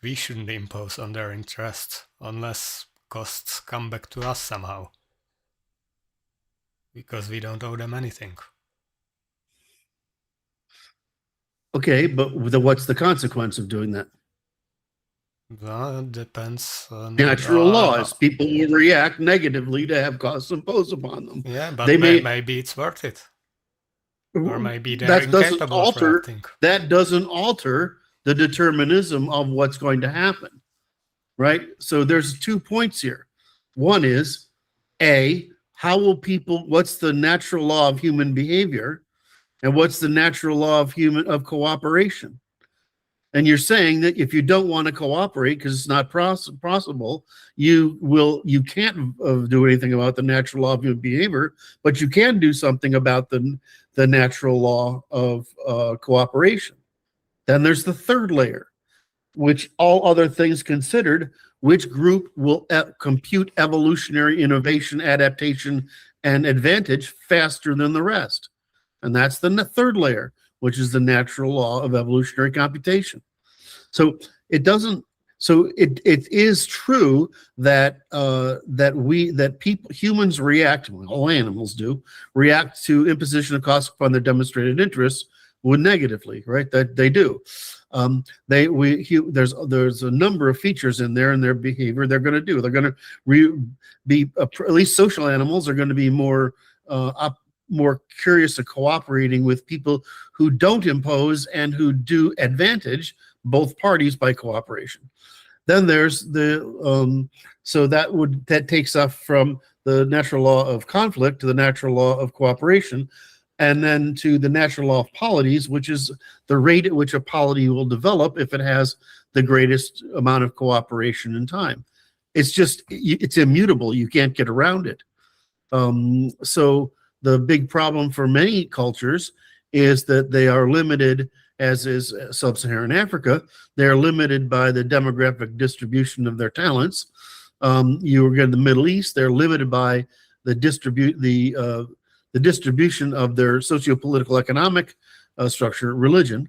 we shouldn't impose on their interests unless costs come back to us somehow. Because we don't owe them anything. Okay, but what's the consequence of doing that? Well, it depends on natural laws. People will react negatively to have costs imposed upon them. Yeah, but maybe it's worth it. Or maybe they're incapable of reacting. That doesn't alter the determinism of what's going to happen. Right? So there's 2 points here. One is, A, how will people, what's the natural law of human behavior? And what's the natural law of cooperation? And you're saying that if you don't want to cooperate because it's not possible, you can't do anything about the natural law of human behavior, but you can do something about the natural law of cooperation. Then there's the third layer, which all other things considered, which group will compute evolutionary innovation, adaptation, and advantage faster than the rest? And that's the third layer, which is the natural law of evolutionary computation. So it doesn't. So it is true that humans react, well, all animals do, react to imposition of costs upon their demonstrated interests would negatively, right? That they do. There's a number of features in their behavior they're going to do. They're going to be at least social animals are going to be more curious of cooperating with people who don't impose and who do advantage both parties by cooperation. Then there's the so that takes us from the natural law of conflict to the natural law of cooperation, and then to the natural law of polities, which is the rate at which a polity will develop if it has the greatest amount of cooperation in time. It's immutable. You can't get around it. So the big problem for many cultures is that they are limited, as is sub-Saharan Africa, they're limited by the demographic distribution of their talents. You get in the Middle East, they're limited by the distribution of their socio-political economic structure, religion.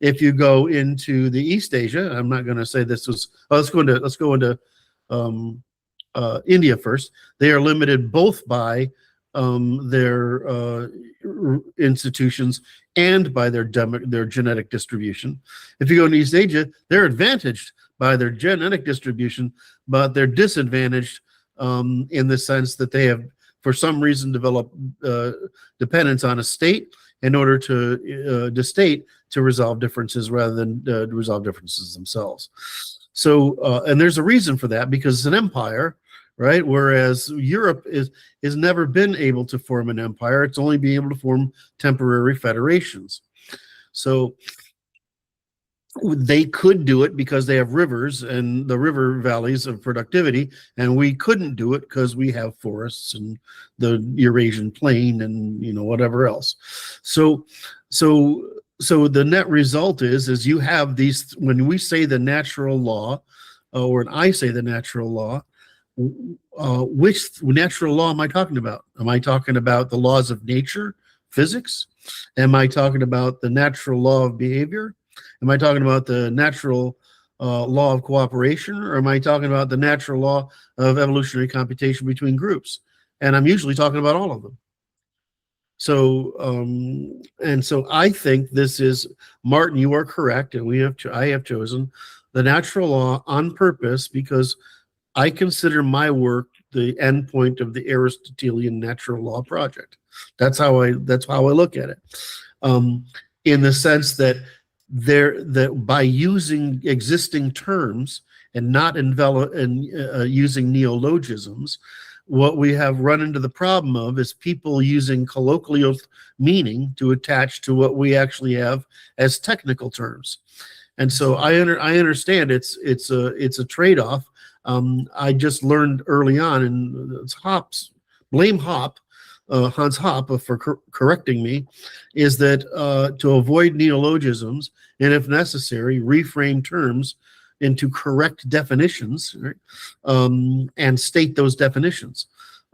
If you go into the East Asia, I'm not going to say this was. Let's go into India first. They are limited both by their institutions and by their genetic distribution. If you go to East Asia, they're advantaged by their genetic distribution, but they're disadvantaged in the sense that they have, for some reason, developed dependence on a state in order to resolve differences rather than resolve differences themselves. So, and there's a reason for that, because it's an empire, right? Whereas Europe is never been able to form an empire. It's only been able to form temporary federations. So they could do it because they have rivers and the river valleys of productivity, and we couldn't do it because we have forests and the Eurasian plain and whatever else. So the net result is you have these. When we say the natural law, or when I say the natural law, which natural law am I talking about? Am I talking about the laws of nature, physics? Am I talking about the natural law of behavior? Am I talking about the natural law of cooperation, or am I talking about the natural law of evolutionary computation between groups? And I'm usually talking about all of them. So, and so I think this is, Martin, you are correct, and I have chosen the natural law on purpose because I consider my work the endpoint of the Aristotelian natural law project. That's how I look at it, in the sense that by using existing terms and not using neologisms, what we have run into the problem of is people using colloquial meaning to attach to what we actually have as technical terms. And so I understand it's a trade-off. I just learned early on, and it's blame Hans Hoppe for correcting me, is that to avoid neologisms, and if necessary, reframe terms into correct definitions, right? And state those definitions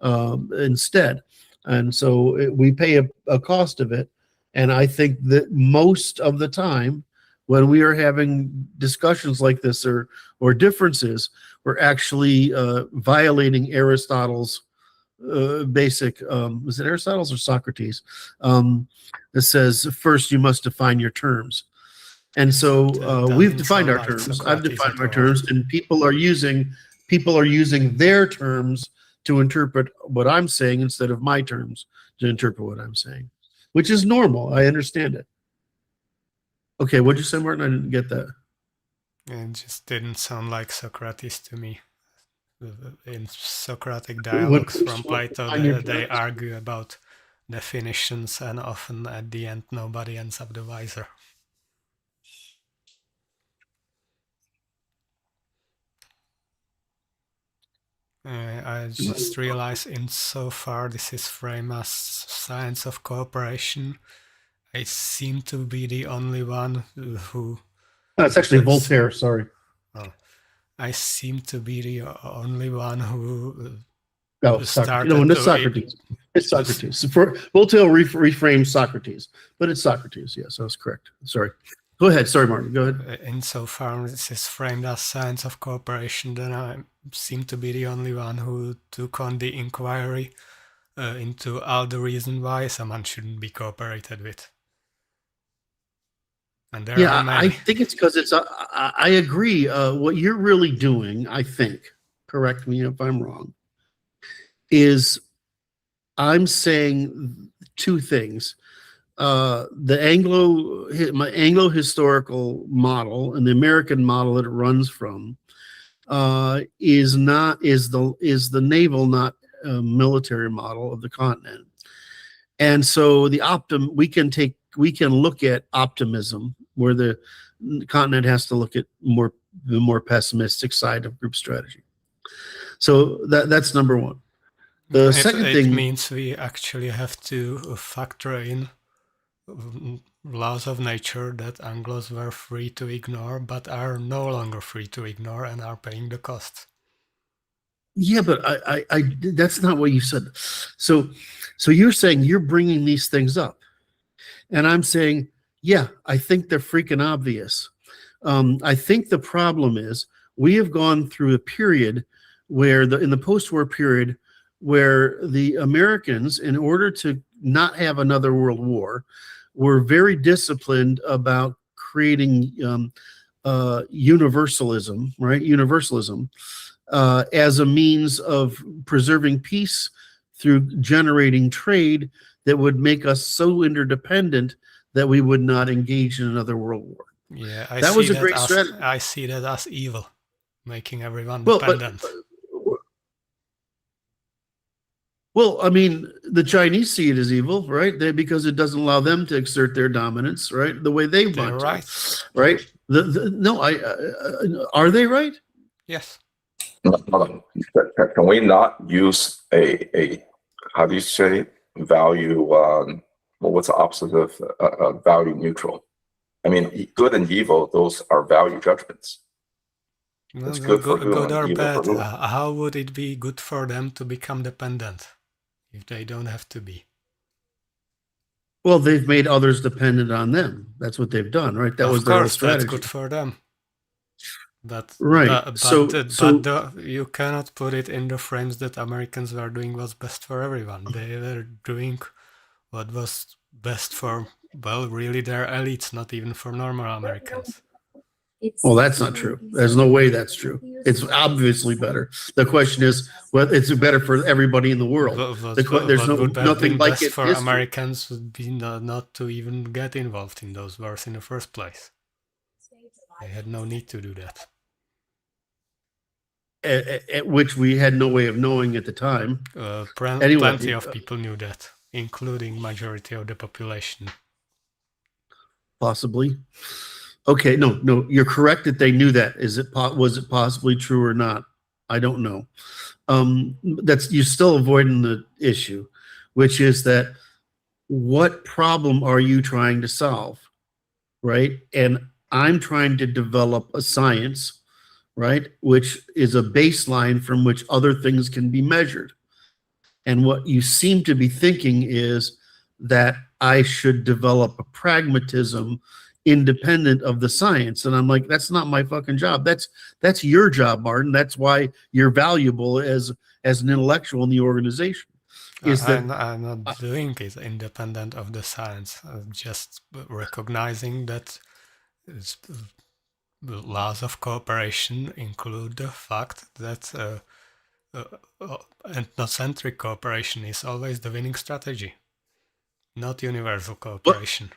instead. And so we pay a cost of it. And I think that most of the time, when we are having discussions like this or differences, we're actually violating Aristotle's basic, was it Aristotle's or Socrates? That says, first you must define your terms. And so we've defined our terms. I've defined my terms, and people are using their terms to interpret what I'm saying instead of my terms to interpret what I'm saying, which is normal. I understand it. Okay, what'd you say, Martin? I didn't get that. It just didn't sound like Socrates to me. In Socratic When dialogues from Plato, on your they terms. argue about definitions, and often at the end nobody ends up the wiser. I just realized insofar this is framed as science of cooperation, I seem to be the only one who... It's actually Voltaire, sorry. Oh, I seem to be the only one who No, Socrates. No, it's Socrates. It's Socrates. Voltaire reframes Socrates, but it's Socrates. Yes, that's correct. Sorry. Go ahead. Sorry, Martin. Go ahead. Insofar this is framed as science of cooperation, then I seem to be the only one who took on the inquiry into all the reasons why someone shouldn't be cooperated with. And there are many. I think it's because it's. I agree. What you're really doing, I think, correct me if I'm wrong, is I'm saying two things. The Anglo historical model and the American model that it runs from is the naval, not military model of the continent. And so we can look at optimism, where the continent has to look at the more pessimistic side of group strategy. So that's number one. The second thing means we actually have to factor in laws of nature that Anglos were free to ignore, but are no longer free to ignore and are paying the cost. Yeah, but I that's not what you said. So you're saying you're bringing these things up, and I'm saying, yeah, I think they're freaking obvious. I think the problem is we have gone through a period where in the post-war period where the Americans, in order to not have another world war, were very disciplined about creating universalism, right? Universalism as a means of preserving peace through generating trade that would make us so interdependent that we would not engage in another world war. Yeah, that was a great strategy. I see that as evil, making everyone dependent. Well, I mean, the Chinese see it as evil, right? Because it doesn't allow them to exert their dominance, right? The way they want right. to, right? Are they right? Yes. Can we not use a how do you say, value, what's the opposite of value neutral? I mean, good and evil, those are value judgments. It's good for who good or evil bad. for who. How would it be good for them to become dependent if they don't have to be? Well, they've made others dependent on them. That's what they've done, right? That was their whole strategy. That's good for them. But right. But you cannot put it in the frames that Americans were doing was best for everyone. They were doing what was best for, well, really their elites, not even for normal Americans. Well, that's not true. There's no way that's true. It's obviously better. The question is, well, it's better for everybody in the world. There's nothing like it. For Americans would be not to even get involved in those wars in the first place. They had no need to do that. At which we had no way of knowing at the time. Plenty of people knew that, including majority of the population. Possibly. Okay, no, you're correct that they knew that. Was it possibly true or not? I don't know. You're still avoiding the issue, which is that what problem are you trying to solve, right? And I'm trying to develop a science, right, which is a baseline from which other things can be measured. And what you seem to be thinking is that I should develop a pragmatism independent of the science. And I'm like, that's not my fucking job. That's your job, Martin. That's why you're valuable as an intellectual in the organization. I'm not doing it independent of the science. Just recognizing that the laws of cooperation include the fact that ethnocentric cooperation is always the winning strategy, not universal cooperation.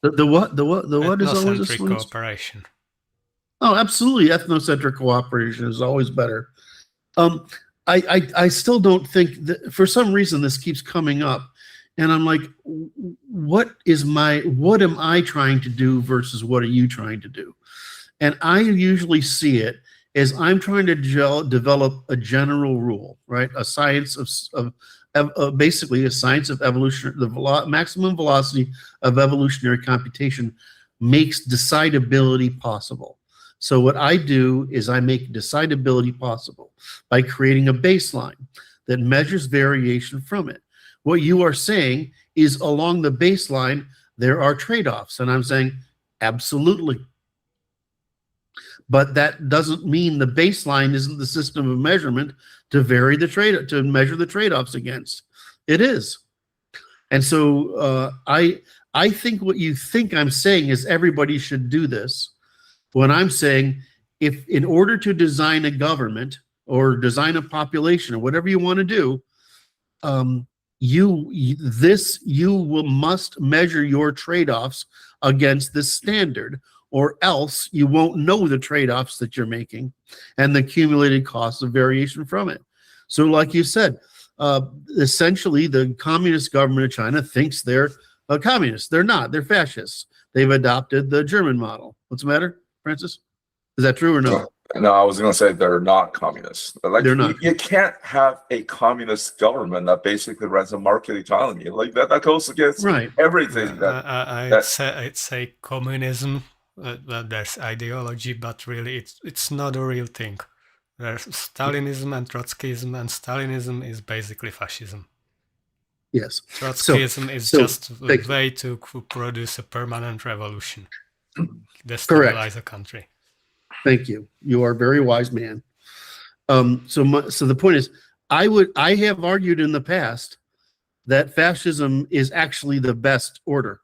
The what is always ethnocentric cooperation? Oh, absolutely. Ethnocentric cooperation is always better. Um, I still don't think that, for some reason this keeps coming up, and I'm like, what am I trying to do versus what are you trying to do? And I usually see it as I'm trying to develop a general rule, right? A science of basically a science of evolution. The maximum velocity of evolutionary computation makes decidability possible. So what I do is I make decidability possible by creating a baseline that measures variation from it. What you are saying is along the baseline, there are trade-offs. And I'm saying, absolutely. But that doesn't mean the baseline isn't the system of measurement to measure the trade-offs against. It is. And so I think what you think I'm saying is everybody should do this. When I'm saying, if in order to design a government or design a population or whatever you want to do, you must measure your trade-offs against this standard, or else you won't know the trade-offs that you're making and the accumulated costs of variation from it. So like you said, essentially the communist government of China thinks they're communists. They're not. They're fascists. They've adopted the German model. What's the matter, Francis? Is that true or no? No, I was going to say they're not communists. Like, they're not. You can't have a communist government that basically runs a market economy. Like that goes against everything. I'd say communism. There's ideology, but really it's not a real thing. There's Stalinism and Trotskyism, and Stalinism is basically fascism. Yes. Trotskyism is just a way to produce a permanent revolution, destabilize a country. Thank you. You are a very wise man. So the point is, I have argued in the past that fascism is actually the best order.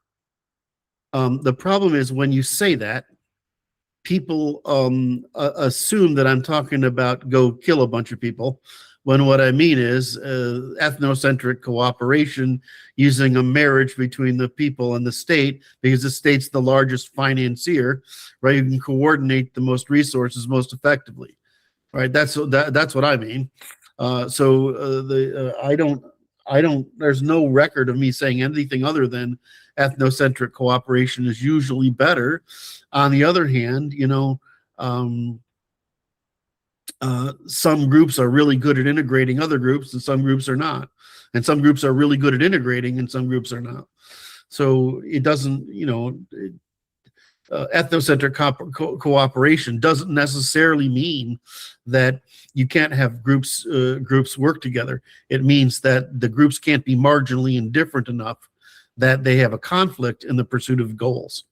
The problem is when you say that, people assume that I'm talking about go kill a bunch of people, when what I mean is ethnocentric cooperation using a marriage between the people and the state, because the state's the largest financier, right? You can coordinate the most resources most effectively, right? That's what I mean. I don't, there's no record of me saying anything other than ethnocentric cooperation is usually better. On the other hand, some groups are really good at integrating other groups and some groups are not. And some groups are really good at integrating and some groups are not. So it doesn't, ethnocentric cooperation doesn't necessarily mean that you can't have groups work together. It means that the groups can't be marginally indifferent enough that they have a conflict in the pursuit of goals.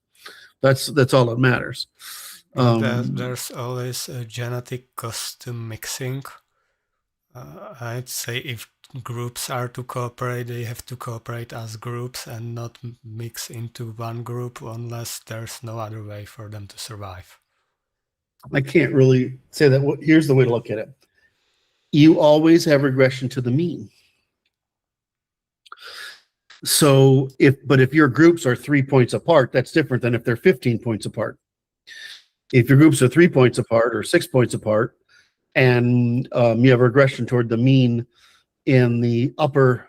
That's all that matters. There's always a genetic custom mixing. I'd say if groups are to cooperate, they have to cooperate as groups and not mix into one group unless there's no other way for them to survive. I can't really say that. Here's the way to look at it. You always have regression to the mean. So if your groups are 3 points apart, that's different than if they're 15 points apart. If your groups are 3 points apart or 6 points apart, and you have regression toward the mean in the upper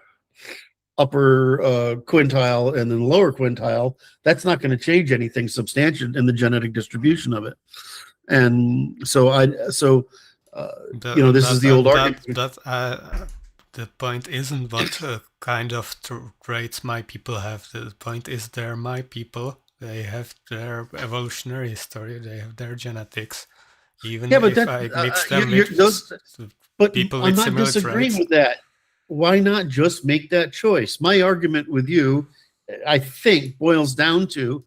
quintile and then the lower quintile, that's not going to change anything substantial in the genetic distribution of it. And so this is the old argument. The point isn't what kind of traits my people have. The point is they're my people. They have their evolutionary history. They have their genetics. Even if I mix them with people with similar traits. I'm not disagreeing with that. Why not just make that choice? My argument with you, I think, boils down to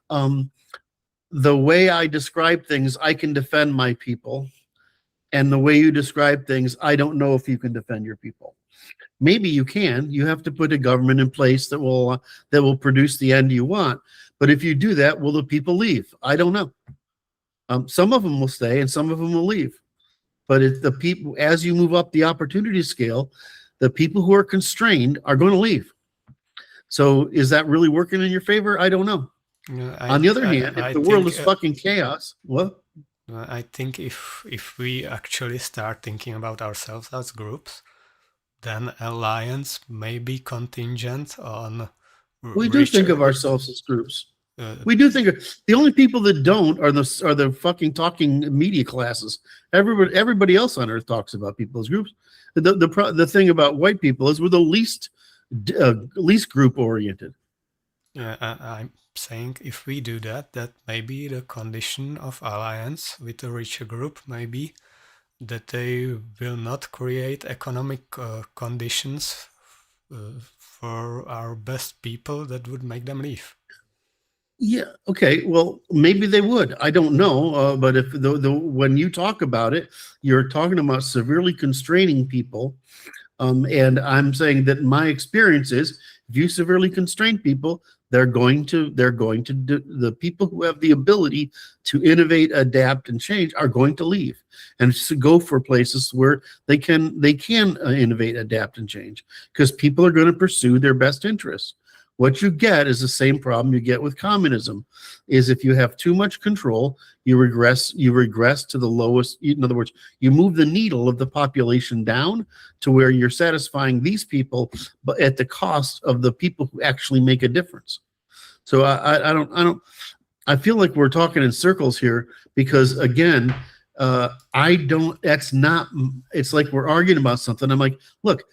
the way I describe things, I can defend my people. And the way you describe things, I don't know if you can defend your people. Maybe you can. You have to put a government in place that will produce the end you want. But if you do that, will the people leave? I don't know. Some of them will stay and some of them will leave. But if the people, as you move up the opportunity scale, the people who are constrained are going to leave. So is that really working in your favor? I don't know. On the other hand, if the world is fucking chaos, what? I think if we actually start thinking about ourselves as groups, then alliance may be contingent on We do think of richer. ourselves as groups. We do think the only people that don't are the fucking talking media classes. Everybody else on earth talks about people as groups. The thing about white people is we're the least group oriented. I'm saying if we do that, that may be the condition of alliance with a richer group, maybe that they will not create economic conditions for our best people that would make them leave. Yeah. Okay. Well, maybe they would. I don't know. But if when you talk about it, you're talking about severely constraining people. And I'm saying that my experience is, if you severely constrain people, they're going to do, the people who have the ability to innovate, adapt, and change are going to leave and go for places where they can innovate, adapt, and change, because people are going to pursue their best interests. What you get is the same problem you get with communism, is if you have too much control, you regress to the lowest. In other words, you move the needle of the population down to where you're satisfying these people, but at the cost of the people who actually make a difference. So I feel like we're talking in circles here, because again, it's like we're arguing about something. I'm like, look,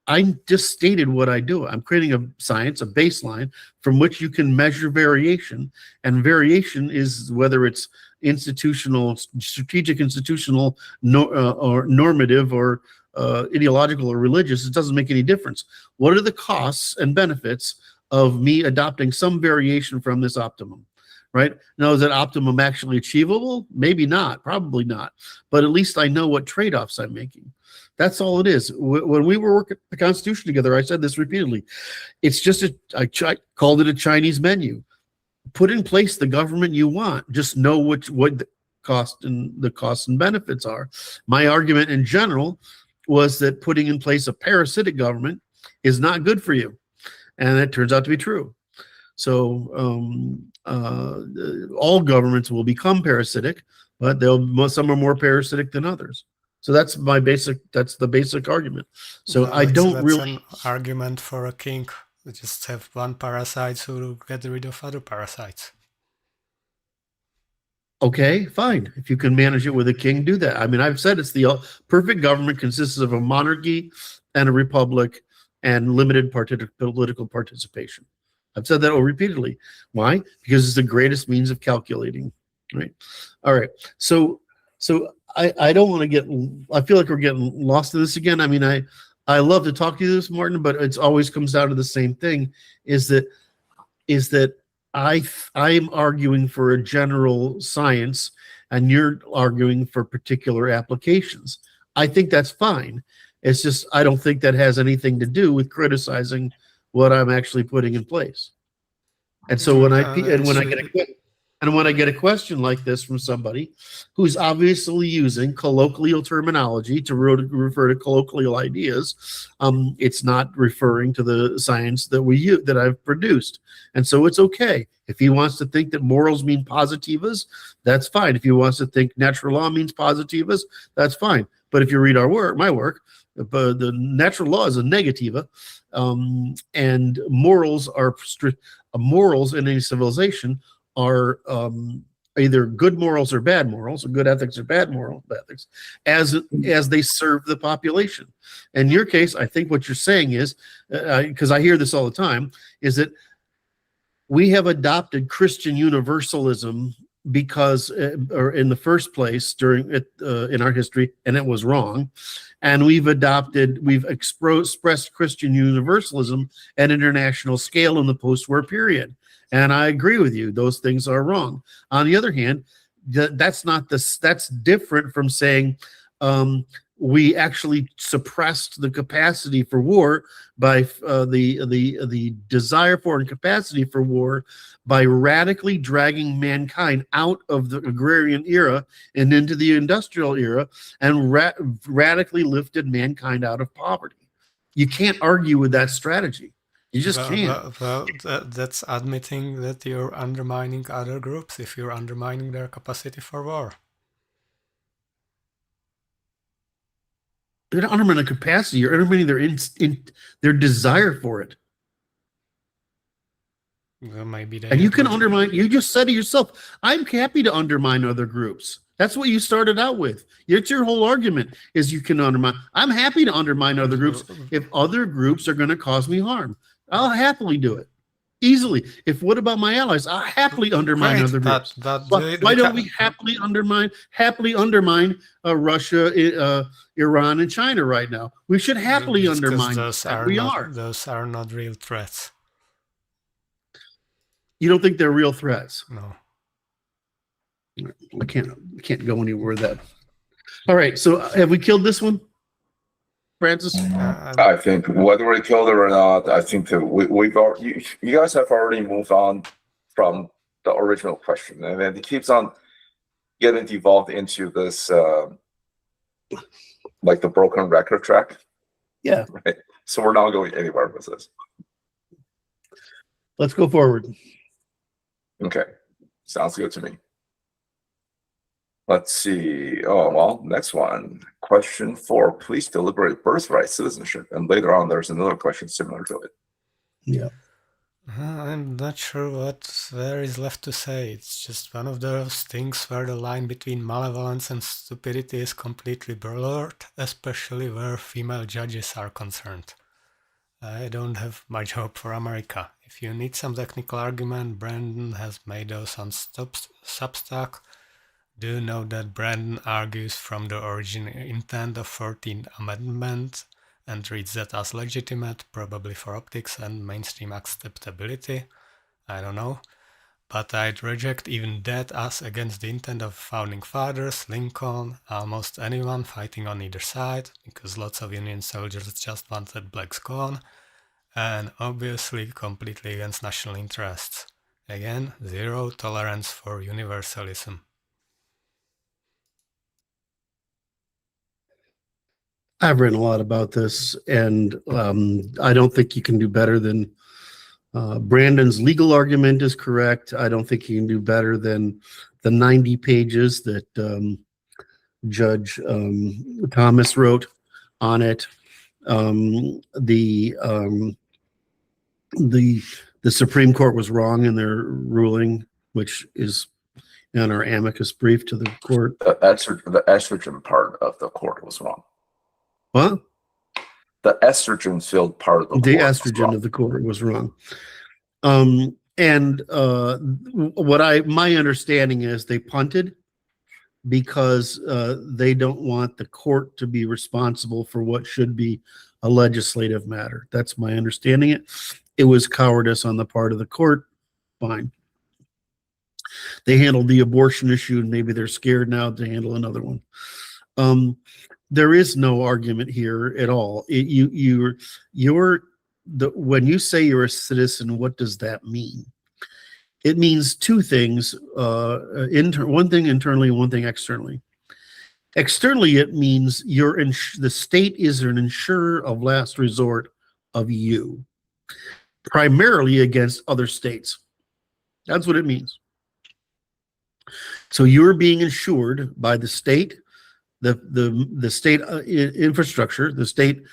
I just stated what I do. I'm creating a science, a baseline from which you can measure variation. And variation is whether it's institutional, strategic, institutional, or normative, or ideological or religious. It doesn't make any difference. What are the costs and benefits of me adopting some variation from this optimum? Right? Now, is that optimum actually achievable? Maybe not, probably not. But at least I know what trade-offs I'm making. That's all it is. When we were working the Constitution together, I said this repeatedly. It's just I called it a Chinese menu. Put in place the government you want. Just know what the costs and benefits are. My argument in general was that putting in place a parasitic government is not good for you, and it turns out to be true. So all governments will become parasitic, but some are more parasitic than others. So that's the basic argument. So Well, I don't that's really an argument for a king. We just have one parasite who get rid of other parasites. Okay, fine. If you can manage it with a king, do that. I mean, I've said it's the perfect government consists of a monarchy and a republic and limited political participation. I've said that repeatedly. Why? Because it's the greatest means of calculating. Right. All right. So I don't want to I feel like we're getting lost in this again. I mean, I love to talk to you this, Martin, but it always comes down to the same thing, is that I'm arguing for a general science and you're arguing for particular applications. I think that's fine. It's just I don't think that has anything to do with criticizing what I'm actually putting in place. And so when I get a question like this from somebody who's obviously using colloquial terminology to refer to colloquial ideas, it's not referring to the science that I've produced. And so it's okay. If he wants to think that morals mean positivas, that's fine. If he wants to think natural law means positivas, that's fine. But if you read my work, the natural law is a negativa, and morals in any civilization are either good morals or bad morals, or good ethics or bad ethics, as they serve the population. In your case, I think what you're saying is, because I hear this all the time, is that we have adopted Christian universalism because, or in the first place in our history, and it was wrong, and we've expressed Christian universalism at international scale in the post-war period. And I agree with you; those things are wrong. On the other hand, that's different from saying we actually suppressed the capacity for war by the desire for and capacity for war by radically dragging mankind out of the agrarian era and into the industrial era, and radically lifted mankind out of poverty. You can't argue with that strategy. You just can't. That's admitting that you're undermining other groups if you're undermining their capacity for war. They're not undermining capacity. You're undermining their desire for it. Well, maybe they And you can would- undermine, you just said it yourself, I'm happy to undermine other groups. That's what you started out with. It's your whole argument is you can undermine. I'm happy to undermine other groups if other groups are going to cause me harm. I'll happily do it. Easily. What about my allies? I'll happily undermine Great, other groups. but Why don't we happily undermine Russia, Iran, and China right now? We should happily because undermine those that. are We not, are. Those are not real threats. You don't think they're real threats? No. I can't go anywhere with that. All right. So have we killed this one, Francis? I think whether we killed it or not, I think that we've already, you guys have already moved on from the original question, and then it keeps on getting devolved into this, like the broken record track. Yeah. Right. So we're not going anywhere with this. Let's go forward. Okay. Sounds good to me. Let's see. Oh, well, next one. Question 4. Please deliberate birthright citizenship. And later on, there's another question similar to it. Yeah. I'm not sure what there is left to say. It's just one of those things where the line between malevolence and stupidity is completely blurred, especially where female judges are concerned. I don't have much hope for America. If you need some technical argument, Brandon has made those on Substack. Do know that Brandon argues from the original intent of 14th Amendment and reads that as legitimate, probably for optics and mainstream acceptability. I don't know. But I'd reject even that as against the intent of founding fathers, Lincoln, almost anyone fighting on either side, because lots of Union soldiers just wanted blacks gone, and obviously completely against national interests. Again, zero tolerance for universalism. I've written a lot about this, and I don't think you can do better than Brandon's legal argument is correct. I don't think you can do better than the 90 pages that Judge Thomas wrote on it. The Supreme Court was wrong in their ruling, which is in our amicus brief to the court. The estrogen part of the court was wrong. What? The estrogen filled part of the The court estrogen of the court was wrong. And my understanding is they punted because they don't want the court to be responsible for what should be a legislative matter. That's my understanding. It was cowardice on the part of the court. Fine. They handled the abortion issue, and maybe they're scared now to handle another one. There is no argument here at all. When you say you're a citizen, what does that mean? It means two things, one thing internally and one thing externally. Externally, it means the state is an insurer of last resort of you, primarily against other states. That's what it means. So you're being insured by the state, the state infrastructure, the state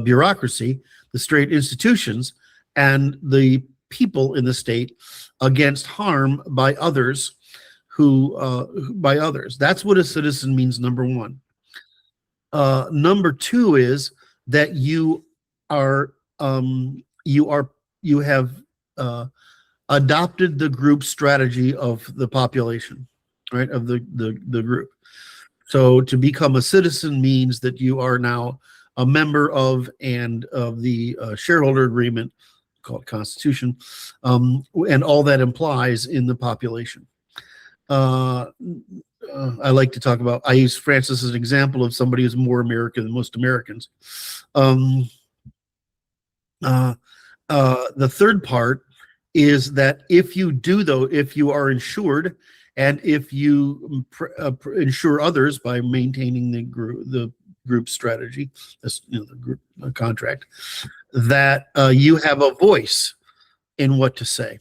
bureaucracy, the state institutions, and the people in the state against harm by others by others. That's what a citizen means, number one. Number two is that you have adopted the group strategy of the population, right? Of the group. So to become a citizen means that you are now a member of the shareholder agreement, called Constitution, and all that implies in the population. I like to talk about, I use Francis as an example of somebody who's more American than most Americans. The third part is that if you are insured, and if you insure others by maintaining the group strategy, the group contract, that you have a voice in what to say.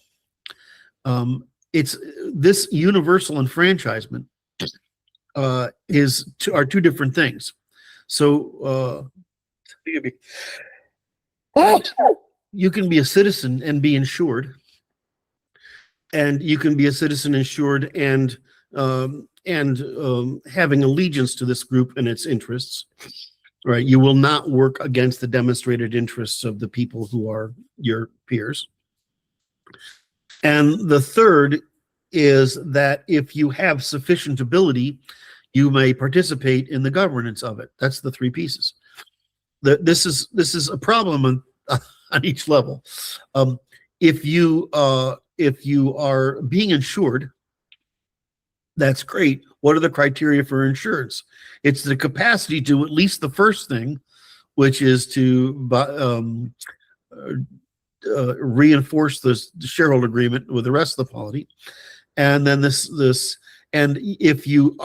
It's this universal enfranchisement are two different things. So you can be a citizen and be insured, and you can be a citizen insured and having allegiance to this group and its interests. Right, you will not work against the demonstrated interests of the people who are your peers. And the third is that if you have sufficient ability, you may participate in the governance of it. That's the three pieces. This is a problem on each level. If you are being insured, that's great. What are the criteria for insurance? It's the capacity to at least the first thing, which is to reinforce the shareholder agreement with the rest of the polity. And then and if you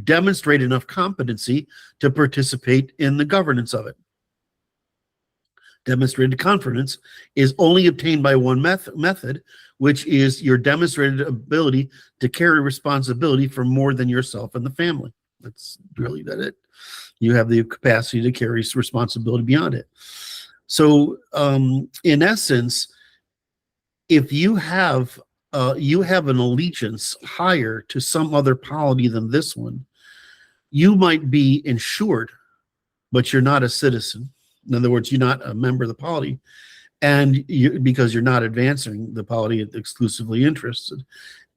demonstrate enough competency to participate in the governance of it. Demonstrated confidence is only obtained by one method, which is your demonstrated ability to carry responsibility for more than yourself and the family. That's really it. You have the capacity to carry responsibility beyond it. So, in essence, if you have an allegiance higher to some other polity than this one, you might be insured, but you're not a citizen. In other words, you're not a member of the polity, and because you're not advancing the polity exclusively interested,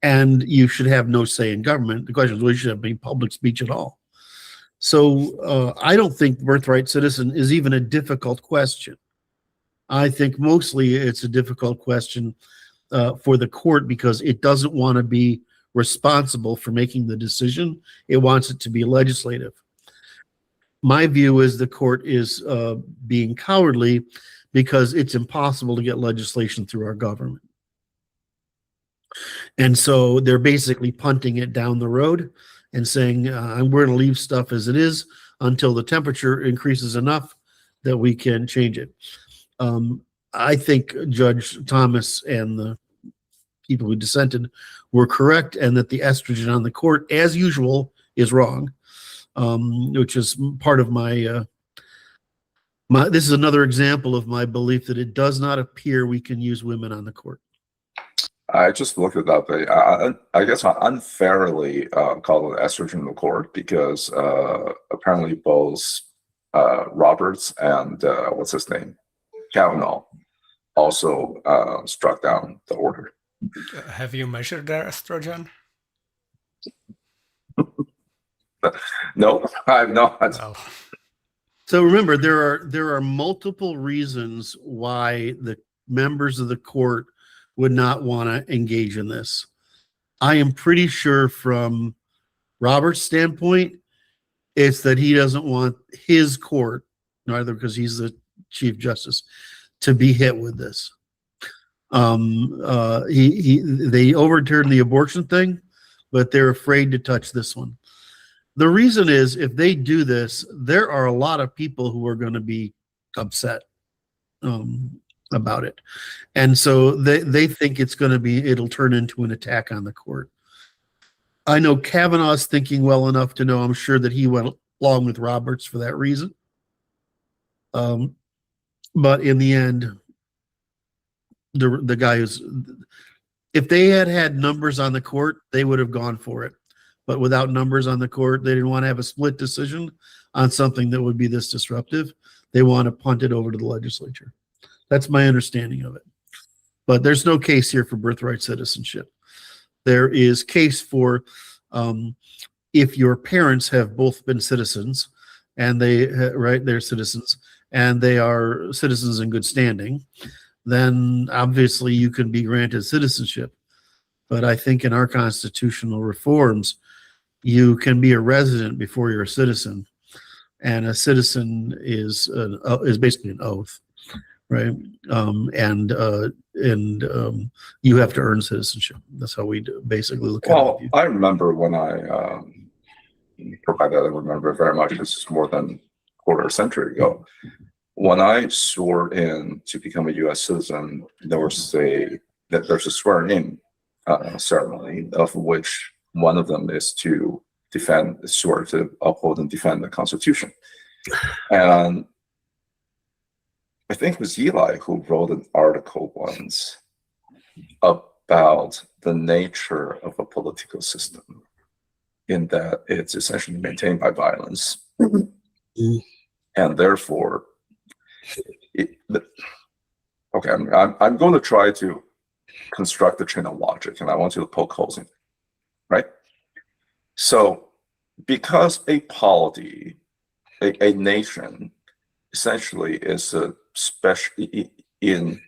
and you should have no say in government. The question is, well, you should have any public speech at all. So I don't think birthright citizen is even a difficult question. I think mostly it's a difficult question for the court because it doesn't want to be responsible for making the decision. It wants it to be legislative. My view is the court is being cowardly because it's impossible to get legislation through our government. And so they're basically punting it down the road and saying, we're going to leave stuff as it is until the temperature increases enough that we can change it. I think Judge Thomas and the people who dissented were correct, and that the estrogen on the court, as usual, is wrong. Which is part of my this is another example of my belief that it does not appear we can use women on the court. I just looked it up. I guess I unfairly called it estrogen in the court because apparently both Roberts and what's his name, Kavanaugh, also struck down the order. Have you measured their estrogen? No, I have not. Well. So remember, there are multiple reasons why the members of the court would not want to engage in this. I am pretty sure from Robert's standpoint, it's that he doesn't want his court, neither because he's the Chief Justice, to be hit with this. They overturned the abortion thing, but they're afraid to touch this one. The reason is, if they do this, there are a lot of people who are going to be upset about it. And so they think it'll turn into an attack on the court. I know Kavanaugh's thinking well enough to know, I'm sure, that he went along with Roberts for that reason. But in the end, the guy if they had numbers on the court, they would have gone for it. But without numbers on the court, they didn't want to have a split decision on something that would be this disruptive. They want to punt it over to the legislature. That's my understanding of it. But there's no case here for birthright citizenship. There is case for if your parents have both been citizens and they're citizens and they are citizens in good standing, then obviously you can be granted citizenship. But I think in our constitutional reforms, you can be a resident before you're a citizen, and a citizen is basically an oath, right? And you have to earn citizenship. That's how we basically look at it. Well, I remember when I provided I remember very much. This is more than a quarter century ago. When I swore in to become a U.S. citizen, there's a swearing in ceremony, of which one of them is to swore to uphold and defend the Constitution. And I think it was Eli who wrote an article once about the nature of a political system, in that it's essentially maintained by violence. And therefore, okay, I'm going to try to construct a chain of logic, and I want you to poke holes in it, right? So, because a polity, a nation, essentially is a special, in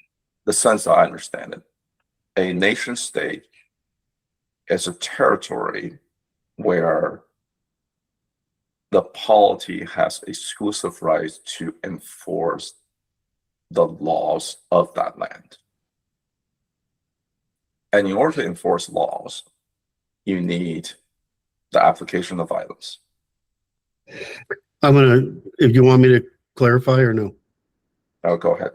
the sense that I understand it, a nation state is a territory where the polity has exclusive rights to enforce the laws of that land. And in order to enforce laws, you need the application of violence. If you want me to clarify or no? Oh, go ahead.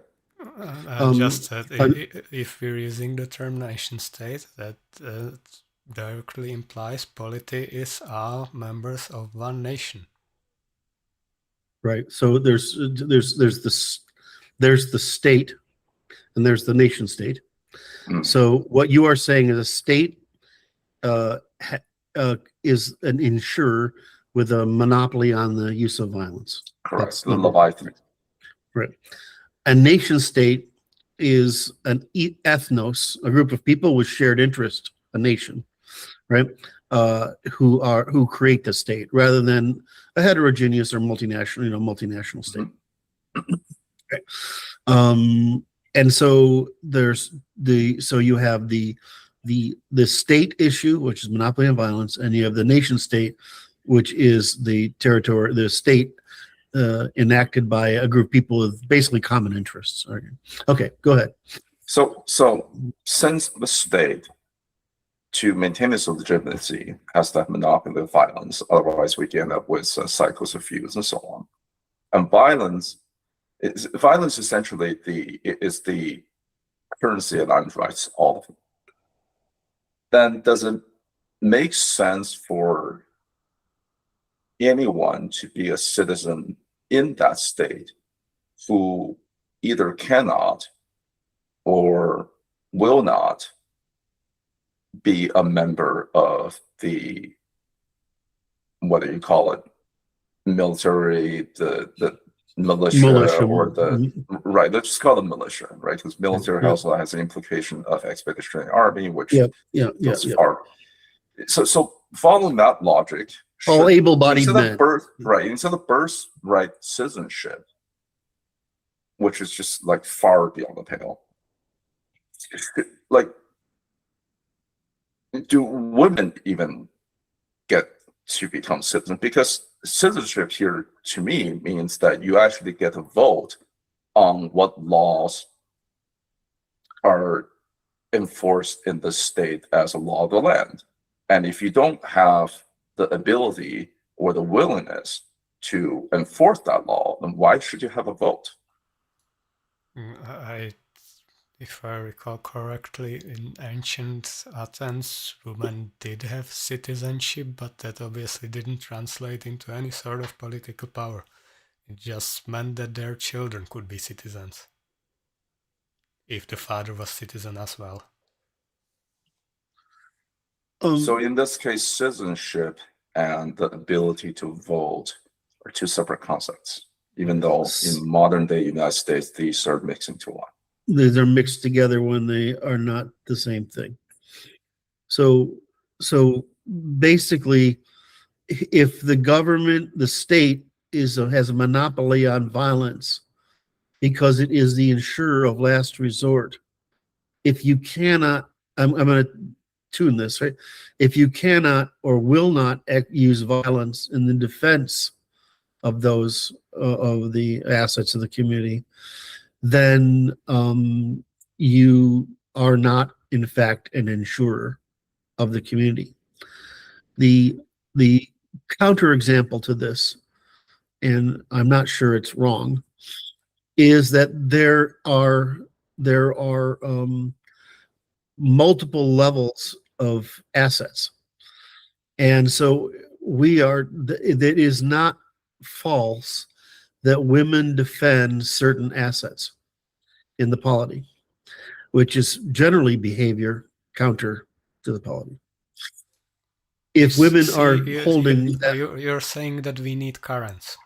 Just that if we're using the term nation state, that directly implies polity is all members of one nation. Right. So there's the state, and there's the nation state. So what you are saying is a state is an insurer with a monopoly on the use of violence. Correct. The Leviathan. Right. A nation state is an ethnos, a group of people with shared interest, a nation, right? Who create the state, rather than a heterogeneous or multinational state. Okay. And so you have the state issue, which is monopoly on violence, and you have the nation state, which is the state enacted by a group of people with basically common interests. Okay, go ahead. So since the state, to maintain its legitimacy, has that monopoly of violence, otherwise we end up with cycles of feuds and so on. And violence essentially is the currency that underwrites all of it. Then does it make sense for anyone to be a citizen in that state who either cannot or will not be a member of the, whether you call it military, the militia or the right, let's just call it militia, right? Because military also has an implication of expeditionary army, which goes far. So following that logic, all able-bodied men, instead of birthright citizenship, which is just like far beyond the pale, like, do women even get to become citizens? Because citizenship here, to me, means that you actually get a vote on what laws are enforced in the state as a law of the land. And if you don't have the ability or the willingness to enforce that law, then why should you have a vote? If I recall correctly, in ancient Athens, women did have citizenship, but that obviously didn't translate into any sort of political power. It just meant that their children could be citizens, if the father was citizen as well. So in this case, citizenship and the ability to vote are two separate concepts, even though in modern day United States, these are mixed into one. These are mixed together when they are not the same thing. So basically, if the government, the state has a monopoly on violence because it is the insurer of last resort, if you cannot, I'm going to tune this, right? If you cannot or will not use violence in the defense of those of the assets of the community, then you are not, in fact, an insurer of the community. The counterexample to this, and I'm not sure it's wrong, is that there are multiple levels of assets. And so That is not false that women defend certain assets in the polity, which is generally behavior counter to the polity. If women are holding that, you're saying that we need currents.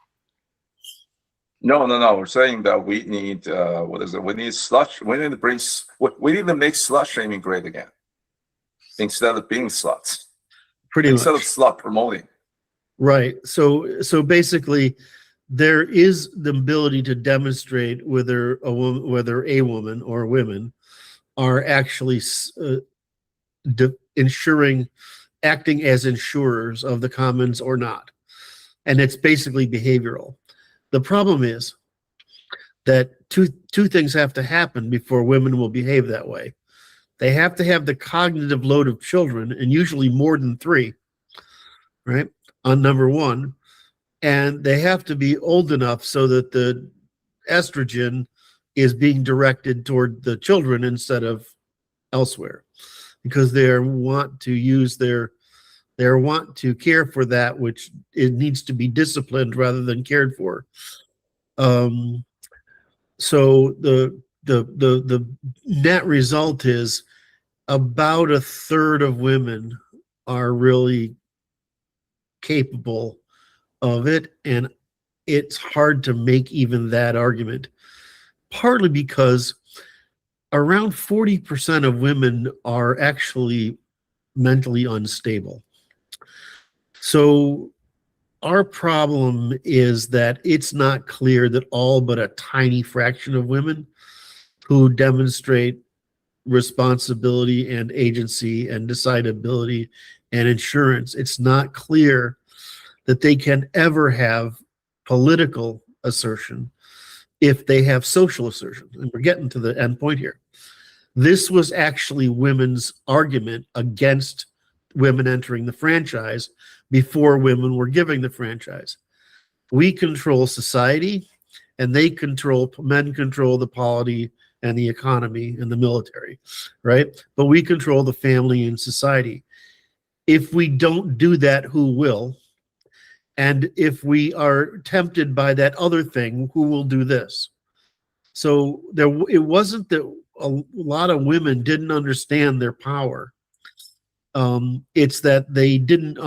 No. We're saying that we need what is it? We need slut. We need to bring. We need to make slut shaming great again, instead of being sluts. pretty Instead much. of slut promoting. Right. So basically, there is the ability to demonstrate whether a woman or women are actually acting as insurers of the commons or not, and it's basically behavioral. The problem is that two things have to happen before women will behave that way. They have to have the cognitive load of children, and usually more than 3, right, on number 1. And they have to be old enough so that the estrogen is being directed toward the children instead of elsewhere, because they want to care for that which it needs to be disciplined rather than cared for. So the net result is about a third of women are really capable of it, and it's hard to make even that argument, partly because around 40% of women are actually mentally unstable. So our problem is that it's not clear that all but a tiny fraction of women who demonstrate responsibility and agency and decidability and insurance, it's not clear that they can ever have political assertion if they have social assertion. And we're getting to the end point here. This was actually women's argument against women entering the franchise before women were giving the franchise. We control society, and men control the polity and the economy and the military, right? But we control the family and society. If we don't do that, who will? And if we are tempted by that other thing, who will do this? So it wasn't that a lot of women didn't understand their power. It's that they didn't.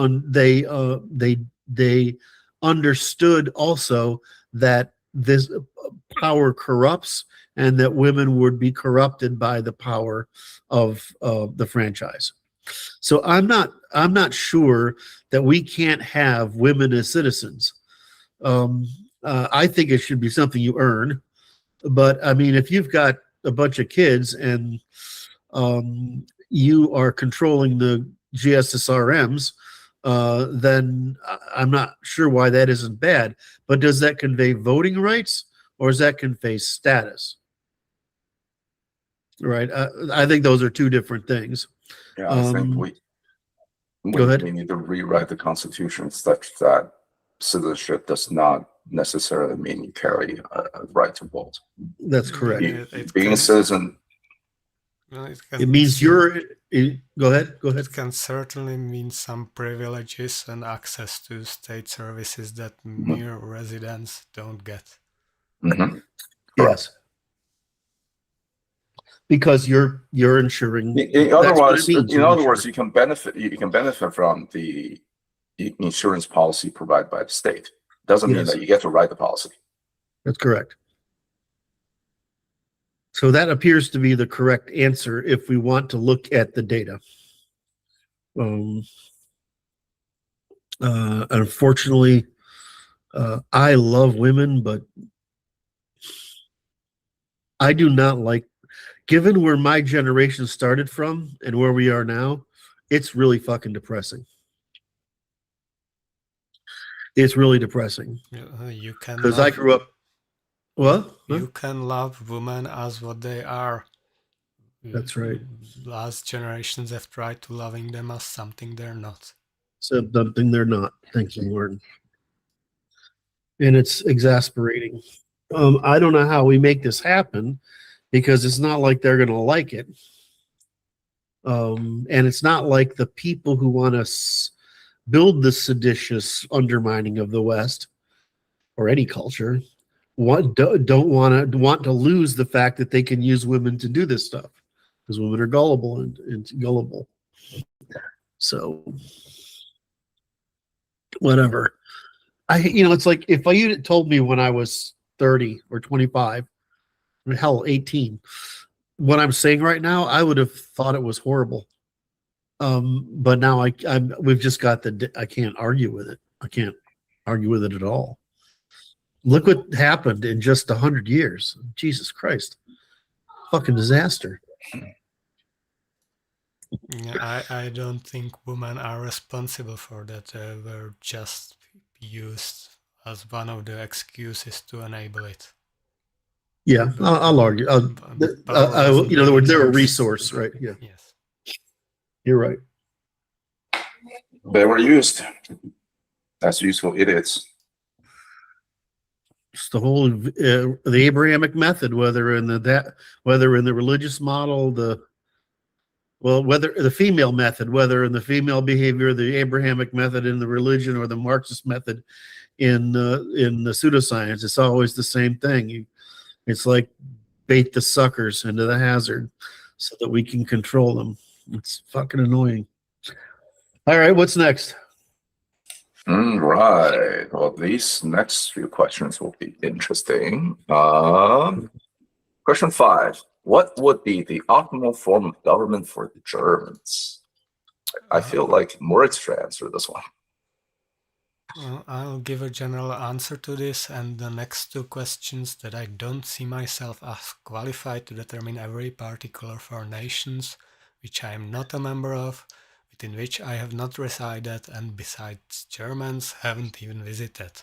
They understood also that this power corrupts, and that women would be corrupted by the power of the franchise. So I'm not sure that we can't have women as citizens. I think it should be something you earn. But I mean, if you've got a bunch of kids and you are controlling the GSSRMs, then I'm not sure why that isn't bad. But does that convey voting rights, or does that convey status? Right. I think those are two different things. Yeah, I think we need to rewrite the Constitution such that citizenship does not necessarily mean you carry a right to vote. That's correct. Being a citizen, it means you're. Go ahead. It can certainly mean some privileges and access to state services that mere residents don't get. Mm-hmm. Yes. Because you're insuring. In other words, you can benefit from the insurance policy provided by the state. Doesn't mean that you get to write the policy. That's correct. So that appears to be the correct answer if we want to look at the data. Unfortunately, I love women, but I do not like. Given where my generation started from and where we are now, it's really fucking depressing. It's really depressing. You can, because I grew up. What? You can love women as what they are. That's right. Last generations have tried to loving them as something they're not. Something they're not. Thank you, Lord. And it's exasperating. I don't know how we make this happen, because it's not like they're going to like it. And it's not like the people who want to build the seditious undermining of the West or any culture don't want to lose the fact that they can use women to do this stuff, because women are gullible and gullible. So whatever. It's like if you had told me when I was 30 or 25, hell, 18, what I'm saying right now, I would have thought it was horrible. But now we've just got I can't argue with it. I can't argue with it at all. Look what happened in just 100 years. Jesus Christ. Fucking disaster. Yeah, I don't think women are responsible for that. They were just used as one of the excuses to enable it. Yeah, I'll argue. In other words, they're a resource, right? Yeah. Yes. You're right. They were used as useful idiots. It's the whole the Abrahamic method, whether in the religious model, whether the female method, whether in the female behavior, the Abrahamic method in the religion, or the Marxist method in the pseudoscience, it's always the same thing. It's like bait the suckers into the hazard so that we can control them. It's fucking annoying. All right, what's next? Right. Well, these next few questions will be interesting. Question 5. What would be the optimal form of government for the Germans? I feel like Moritz should answer this one. I'll give a general answer to this, and the next two questions that I don't see myself as qualified to determine every particular for nations which I am not a member of, within which I have not resided, and besides Germans haven't even visited.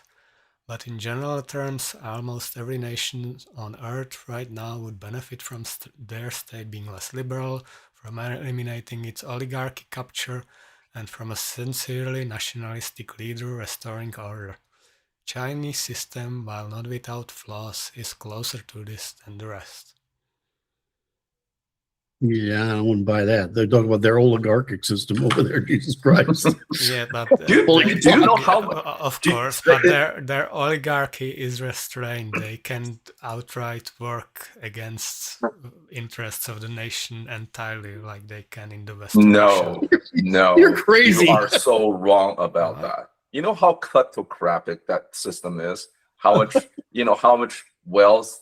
But in general terms, almost every nation on earth right now would benefit from their state being less liberal, from eliminating its oligarchy capture, and from a sincerely nationalistic leader restoring order. Chinese system, while not without flaws, is closer to this than the rest. Yeah, I wouldn't buy that. They're talking about their oligarchic system over there. Jesus Christ. Yeah, but do you know how? Of course, but their oligarchy is restrained. They can outright work against interests of the nation entirely, like they can in the West. No, You're crazy. You are so wrong about that. You know how kleptocratic that system is. How much how much wealth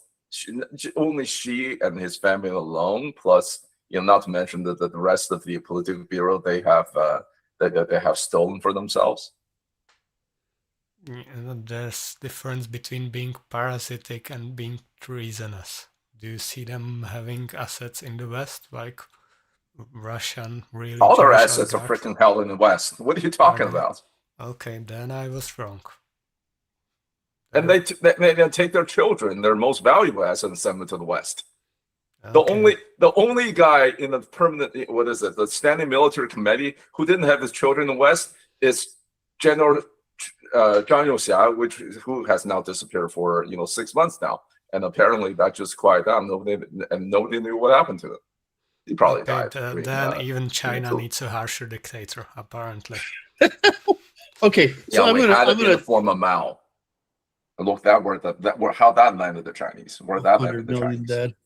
only she and his family alone, plus not to mention that the rest of the political bureau they have stolen for themselves. There's difference between being parasitic and being treasonous. Do you see them having assets in the West, like Russian really? All their assets are freaking hell in the West. What are you talking about? Okay, then I was wrong. And they take their children, their most valuable asset, and send them to the West. Okay. The only guy in the permanent, the standing military committee who didn't have his children in the West is General Zhang Youxia, who has now disappeared for 6 months now, and apparently that just quieted down. Nobody knew what happened to him. He probably died. Then even China needs a harsher dictator, apparently. Okay, so I'm gonna in the form of Mao. And look, how that landed the Chinese. Where that landed the Chinese. Dead.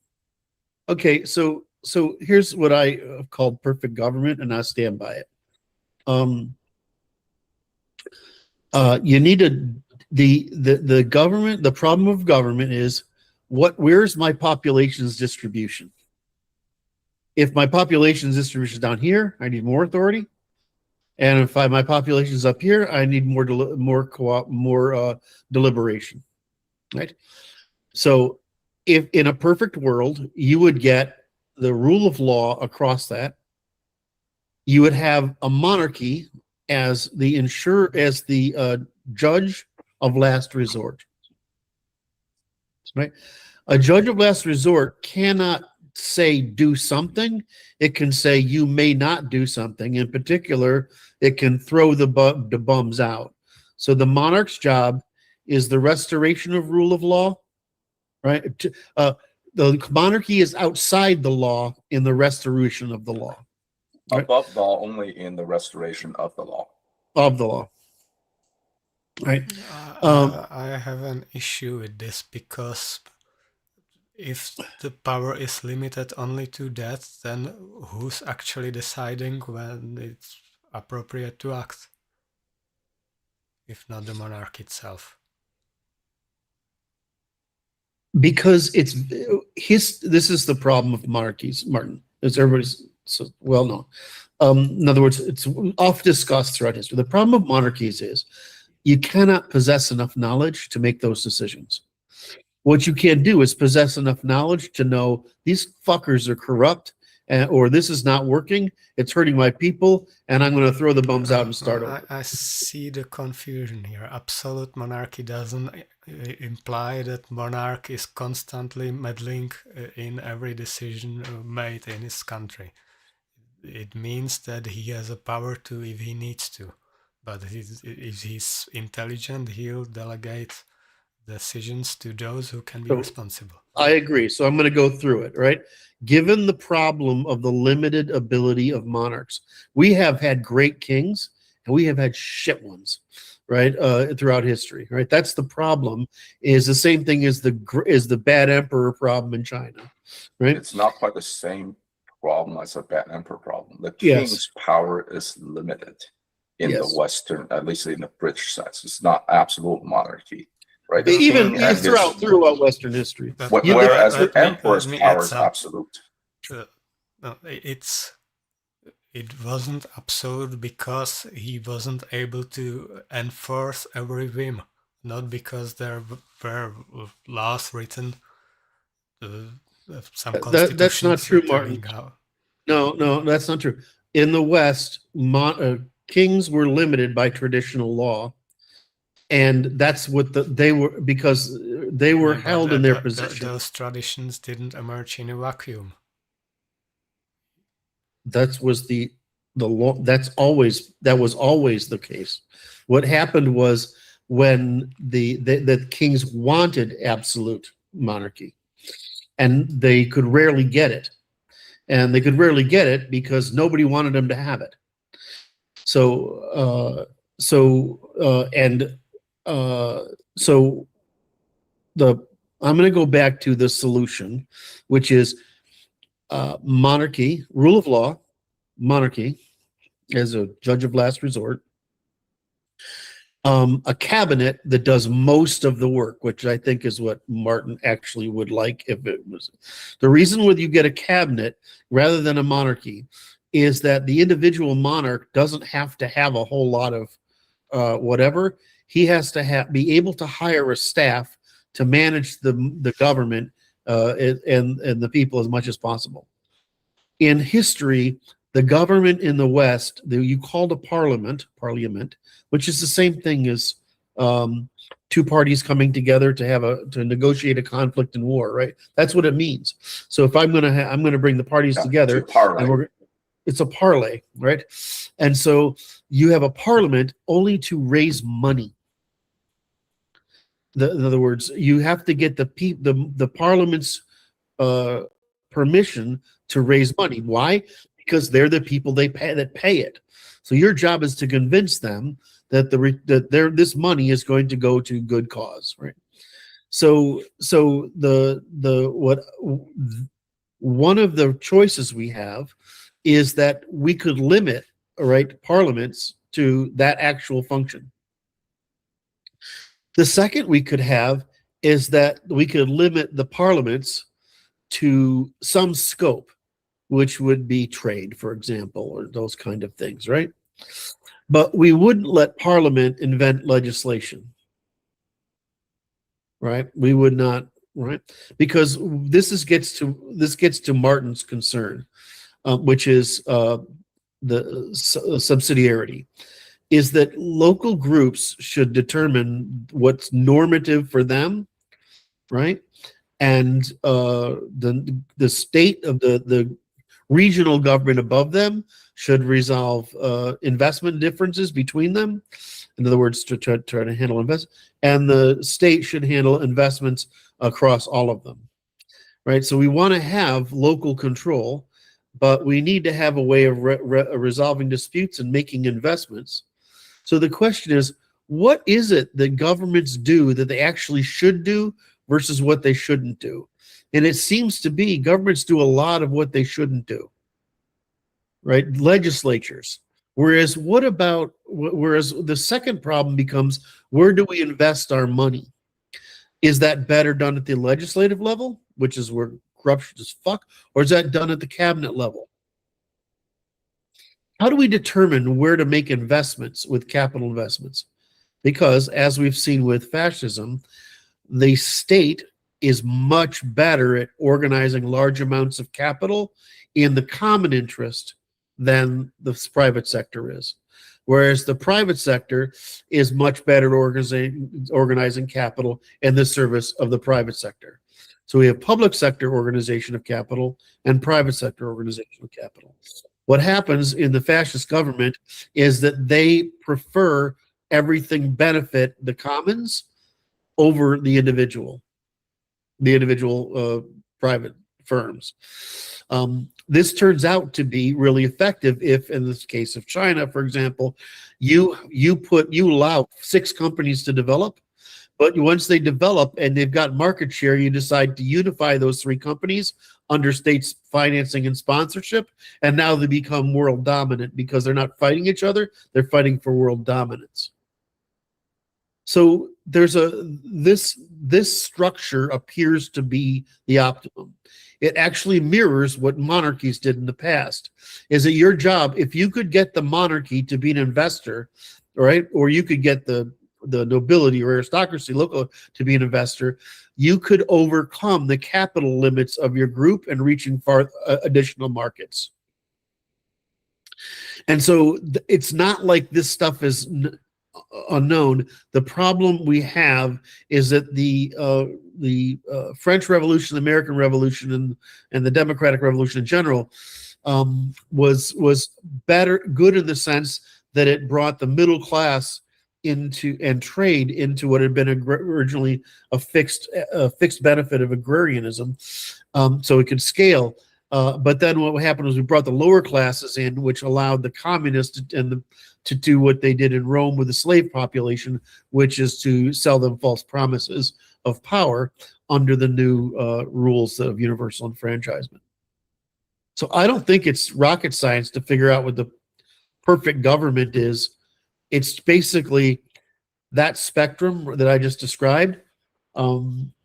Okay, so here's what I have called perfect government, and I stand by it. You need the government. The problem of government is where's my population's distribution? If my population's distribution is down here, I need more authority, and if my population's up here, I need more deliberation, right? So, if in a perfect world you would get the rule of law across that, you would have a monarchy as the judge of last resort, right? A judge of last resort cannot say do something. It can say you may not do something. In particular, it can throw the bums out. So the monarch's job is the restoration of rule of law, right? The monarchy is outside the law in the restoration of the law. Right? Above law only in the restoration of the law. of the law. Right. I have an issue with this because if the power is limited only to that, then who's actually deciding when it's appropriate to act, if not the monarch itself? Because it's this is the problem of monarchies, Martin, as everybody's so well known. In other words, it's oft discussed throughout history. The problem of monarchies is you cannot possess enough knowledge to make those decisions. What you can do is possess enough knowledge to know these fuckers are corrupt, or this is not working, it's hurting my people, and I'm going to throw the bums out and start over. I see the confusion here. Absolute monarchy doesn't imply that monarch is constantly meddling in every decision made in his country. It means that he has a power to if he needs to. But if he's intelligent, he'll delegate decisions to those who can be responsible. I agree. So I'm going to go through it, right? Given the problem of the limited ability of monarchs, we have had great kings and we have had shit ones, right? Throughout history, right? That's the problem. Is the same thing as the bad emperor problem in China, right? It's not quite the same problem as a bad emperor problem. The king's power is limited in the Western, at least in the British sense. It's not absolute monarchy. Right. Even throughout Western history. Whereas the emperor's power is absolute. No, it wasn't absolute because he wasn't able to enforce every whim, not because there were laws written. Some constitutions. That's not true, Martin. No, that's not true. In the West, kings were limited by traditional law. And that's what they were, because they were held in their position. Those traditions didn't emerge in a vacuum. That was the law. That was always the case. What happened was when the kings wanted absolute monarchy, and they could rarely get it, and they could rarely get it because nobody wanted them to have it. I'm going to go back to the solution, which is monarchy, rule of law, monarchy as a judge of last resort, a cabinet that does most of the work, which I think is what Martin actually would like if it was. The reason whether you get a cabinet rather than a monarchy is that the individual monarch doesn't have to have a whole lot of whatever. He has to be able to hire a staff to manage the government and the people as much as possible. In history, the government in the West, you called a parliament, which is the same thing as two parties coming together to negotiate a conflict in war, right? That's what it means. So if I'm gonna bring the parties together, it's a parlay, right? And so you have a parliament only to raise money. In other words, you have to get the parliament's permission to raise money. Why? Because they're the people that pay it. So your job is to convince them that this money is going to go to good cause, right? So one of the choices we have is that we could limit, right, parliaments to that actual function. The second we could have is that we could limit the parliaments to some scope, which would be trade, for example, or those kind of things, right? But we wouldn't let Parliament invent legislation, right? We would not, right? Because this gets to Martin's concern, which is the subsidiarity, is that local groups should determine what's normative for them, right? And the state of the regional government above them should resolve investment differences between them. In other words, to try to handle investment, and the state should handle investments across all of them, right? So we want to have local control, but we need to have a way of resolving disputes and making investments So the question is, what is it that governments do that they actually should do versus what they shouldn't do? And it seems to be governments do a lot of what they shouldn't do, right? Legislatures. Whereas the second problem becomes, where do we invest our money? Is that better done at the legislative level, which is where corruption is fuck, or is that done at the cabinet level? How do we determine where to make investments with capital investments? Because as we've seen with fascism, the state is much better at organizing large amounts of capital in the common interest than the private sector is. Whereas the private sector is much better at organizing capital in the service of the private sector. So we have public sector organization of capital and private sector organization of capital. What happens in the fascist government is that they prefer everything benefit the commons over the individual private firms. This turns out to be really effective if, in this case of China, for example, you allow 6 companies to develop, but once they develop and they've got market share, you decide to unify those 3 companies under states financing and sponsorship, and now they become world dominant because they're not fighting each other, they're fighting for world dominance. So there's this structure appears to be the optimum. It actually mirrors what monarchies did in the past. Is it your job, if you could get the monarchy to be an investor, right, or you could get the nobility or aristocracy local to be an investor, you could overcome the capital limits of your group and reaching far additional markets. And so it's not like this stuff is unknown. The problem we have is that the French Revolution, the American Revolution, and the Democratic Revolution in general was good in the sense that it brought the middle class into and trade into what had been originally a fixed benefit of agrarianism, so it could scale. But then what happened was we brought the lower classes in, which allowed the communists to do what they did in Rome with the slave population, which is to sell them false promises of power under the new rules of universal enfranchisement. So I don't think it's rocket science to figure out what the perfect government is. It's basically that spectrum that I just described,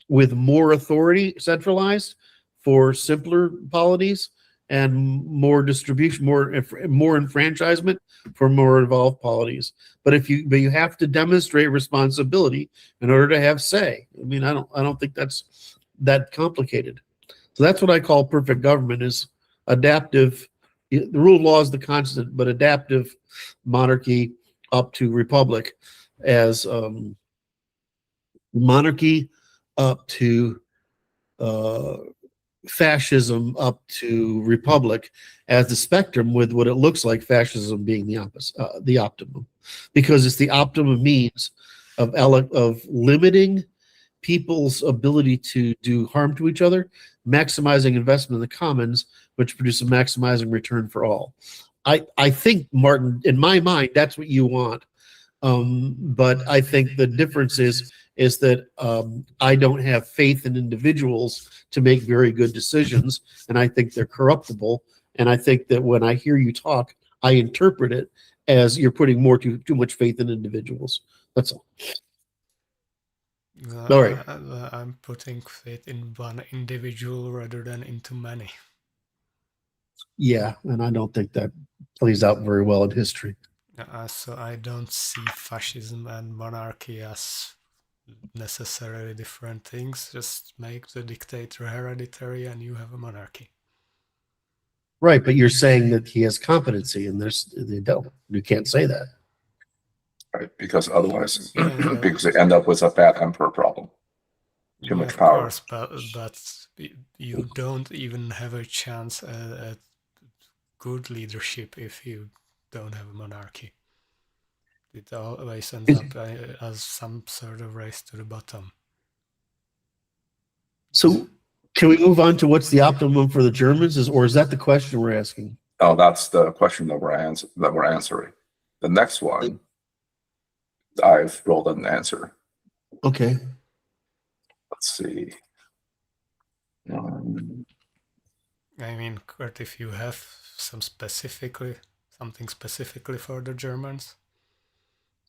with more authority centralized for simpler polities and more distribution, more enfranchisement for more involved polities. But you have to demonstrate responsibility in order to have say. I mean, I don't think that's that complicated. So that's what I call perfect government, is adaptive. The rule of law is the constant, but adaptive monarchy up to republic, as monarchy up to fascism up to republic, as the spectrum, with what it looks like fascism being the opposite, the optimum, because it's the optimum means of limiting people's ability to do harm to each other, maximizing investment in the commons, which produces maximizing return for all. I think, Martin, in my mind, that's what you want. But I think the difference is that I don't have faith in individuals to make very good decisions, and I think they're corruptible. And I think that when I hear you talk, I interpret it as you're putting too much faith in individuals. That's all. All right. I'm putting faith in one individual rather than into many. Yeah, and I don't think that plays out very well in history. So I don't see fascism and monarchy as necessarily different things. Just make the dictator hereditary and you have a monarchy. Right, but you're saying that he has competency, and they don't. You can't say that. Right, because otherwise, because they end up with a bad emperor problem. Too much power. Of course, but you don't even have a chance at good leadership if you don't have a monarchy. It always ends up as some sort of race to the bottom. So can we move on to what's the optimum for the Germans, or is that the question we're asking? Oh, that's the question that we're answering. The next one I've rolled an answer. Okay. Let's see. I mean, Curt, if you have something specifically for the Germans,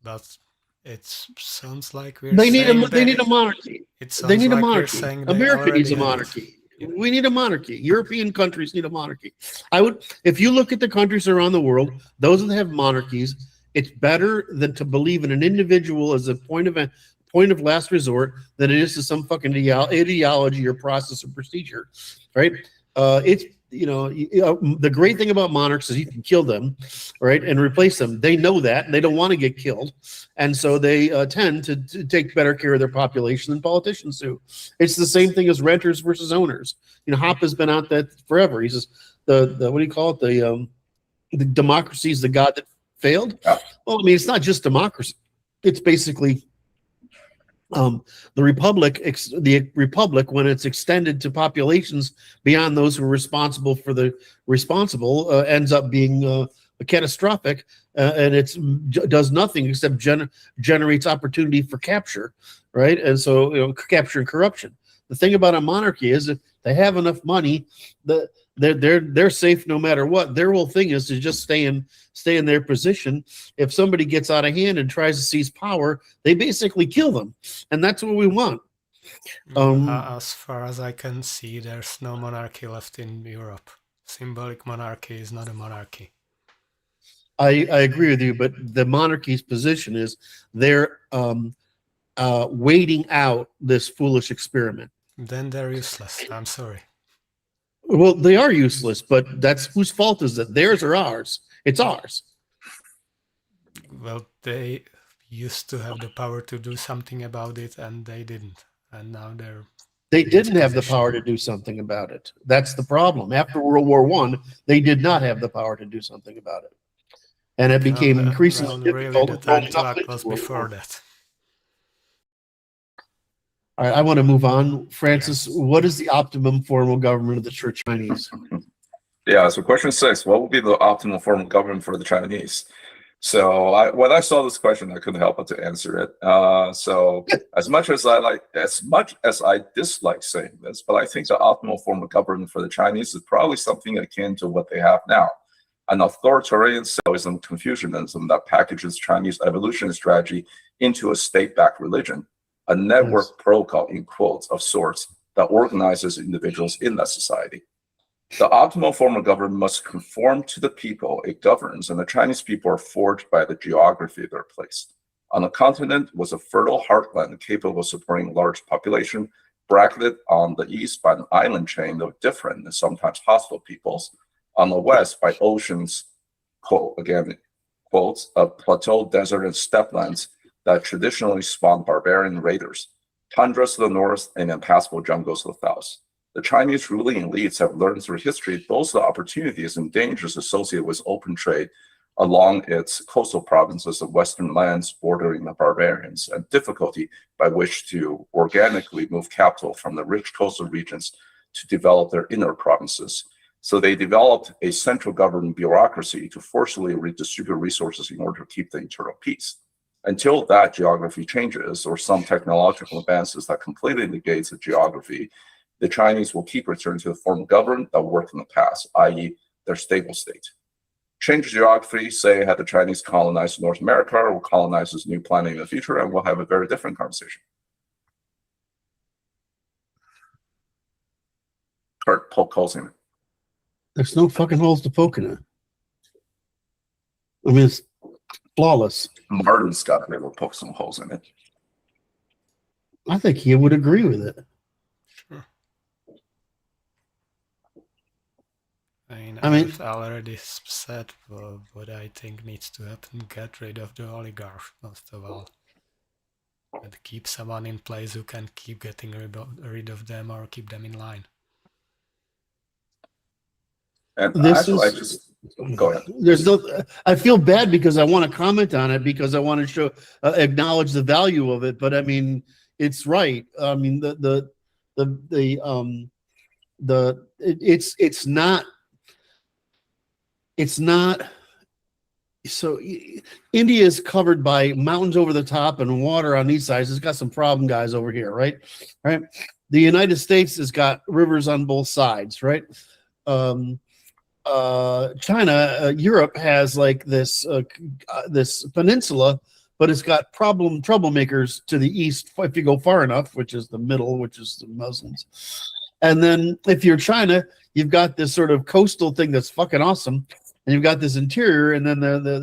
but it sounds like we're They need saying they need a monarchy. It They sounds need a like we're monarchy. saying they America needs already a had it. monarchy. Yeah. We need a monarchy. European countries need a monarchy. I would, if you look at the countries around the world, those that have monarchies, it's better than to believe in an individual as a point of last resort than it is to some fucking ideology or process or procedure, right? It's the great thing about monarchs is you can kill them, right, and replace them. They know that, and they don't want to get killed, and so they tend to take better care of their population than politicians do. It's the same thing as renters versus owners. Hoppe's been out that forever. He says the what do you call it? The democracy is the god that failed. Well, I mean, it's not just democracy. It's basically the republic, when it's extended to populations beyond those who are responsible for the responsible, ends up being catastrophic, and it does nothing except generates opportunity for capture, right? And so capture and corruption. The thing about a monarchy is if they have enough money, they're safe no matter what. Their whole thing is to just stay in their position. If somebody gets out of hand and tries to seize power, they basically kill them, and that's what we want. As far as I can see, there's no monarchy left in Europe. Symbolic monarchy is not a monarchy. I agree with you, but the monarchy's position is they're waiting out this foolish experiment. Then they're useless. I'm sorry. Well, they are useless, but that's whose fault is it? Theirs or ours? It's ours. Well, they used to have the power to do something about it, and they didn't. And now they didn't have the power to do something about it. That's the problem. After World War I, they did not have the power to do something about it. And it became increasingly difficult. Really, the time clock was before that. All right, I want to move on. Francis, what is the optimum form of government of the Chinese? Yeah, so question 6, what would be the optimal form of government for the Chinese? So when I saw this question, I couldn't help but to answer it. So as much as I dislike saying this, but I think the optimal form of government for the Chinese is probably something akin to what they have now. An authoritarian Taoism Confucianism that packages Chinese evolution strategy into a state-backed religion, a network protocol, in quotes, of sorts that organizes individuals in that society. The optimal form of government must conform to the people it governs, and the Chinese people are forged by the geography of their place. On the continent was a fertile heartland capable of supporting a large population, bracketed on the east by an island chain of different and sometimes hostile peoples, on the west by oceans, quote, again, quotes, of plateau, desert, and steppe lands that traditionally spawned barbarian raiders, tundras to the north and impassable jungles to the south. The Chinese ruling elites have learned through history both the opportunities and dangers associated with open trade along its coastal provinces of western lands bordering the barbarians, and difficulty by which to organically move capital from the rich coastal regions to develop their inner provinces. So they developed a central government bureaucracy to forcibly redistribute resources in order to keep the internal peace. Until that geography changes, or some technological advances that completely negates the geography, the Chinese will keep returning to the form of government that worked in the past, i.e. their stable state. Change geography, say, had the Chinese colonized North America or colonize this new planet in the future, and we'll have a very different conversation. Curt, poke holes in it. There's no fucking holes to poke in it. I mean, it's flawless. Martin's got to be able to poke some holes in it. I think he would agree with it. Sure. I've already said what I think needs to happen. Get rid of the oligarchs, most of all. And keep someone in place who can keep getting rid of them or keep them in line. And go ahead. There's no. I feel bad because I want to comment on it because I want to show, acknowledge the value of it. But I mean, it's right. I mean, it's not So India is covered by mountains over the top and water on these sides. It's got some problem guys over here, right? Right. The United States has got rivers on both sides, right? China, Europe has like this peninsula, but it's got troublemakers to the east if you go far enough, which is the middle, which is the Muslims. And then if you're China, you've got this sort of coastal thing that's fucking awesome. And you've got this interior, and then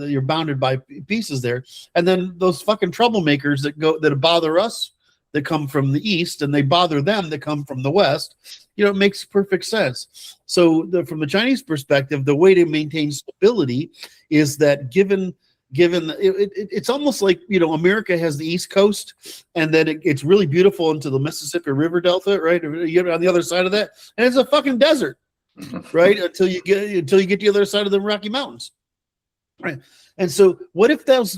you're bounded by pieces there. And then those fucking troublemakers that bother us, that come from the east, and they bother them that come from the west. It makes perfect sense. So from the Chinese perspective, the way to maintain stability is that given it's almost like America has the East Coast, and then it's really beautiful into the Mississippi River Delta, right? You're on the other side of that, and it's a fucking desert. Right, until you get to the other side of the Rocky Mountains, right? And so, what if those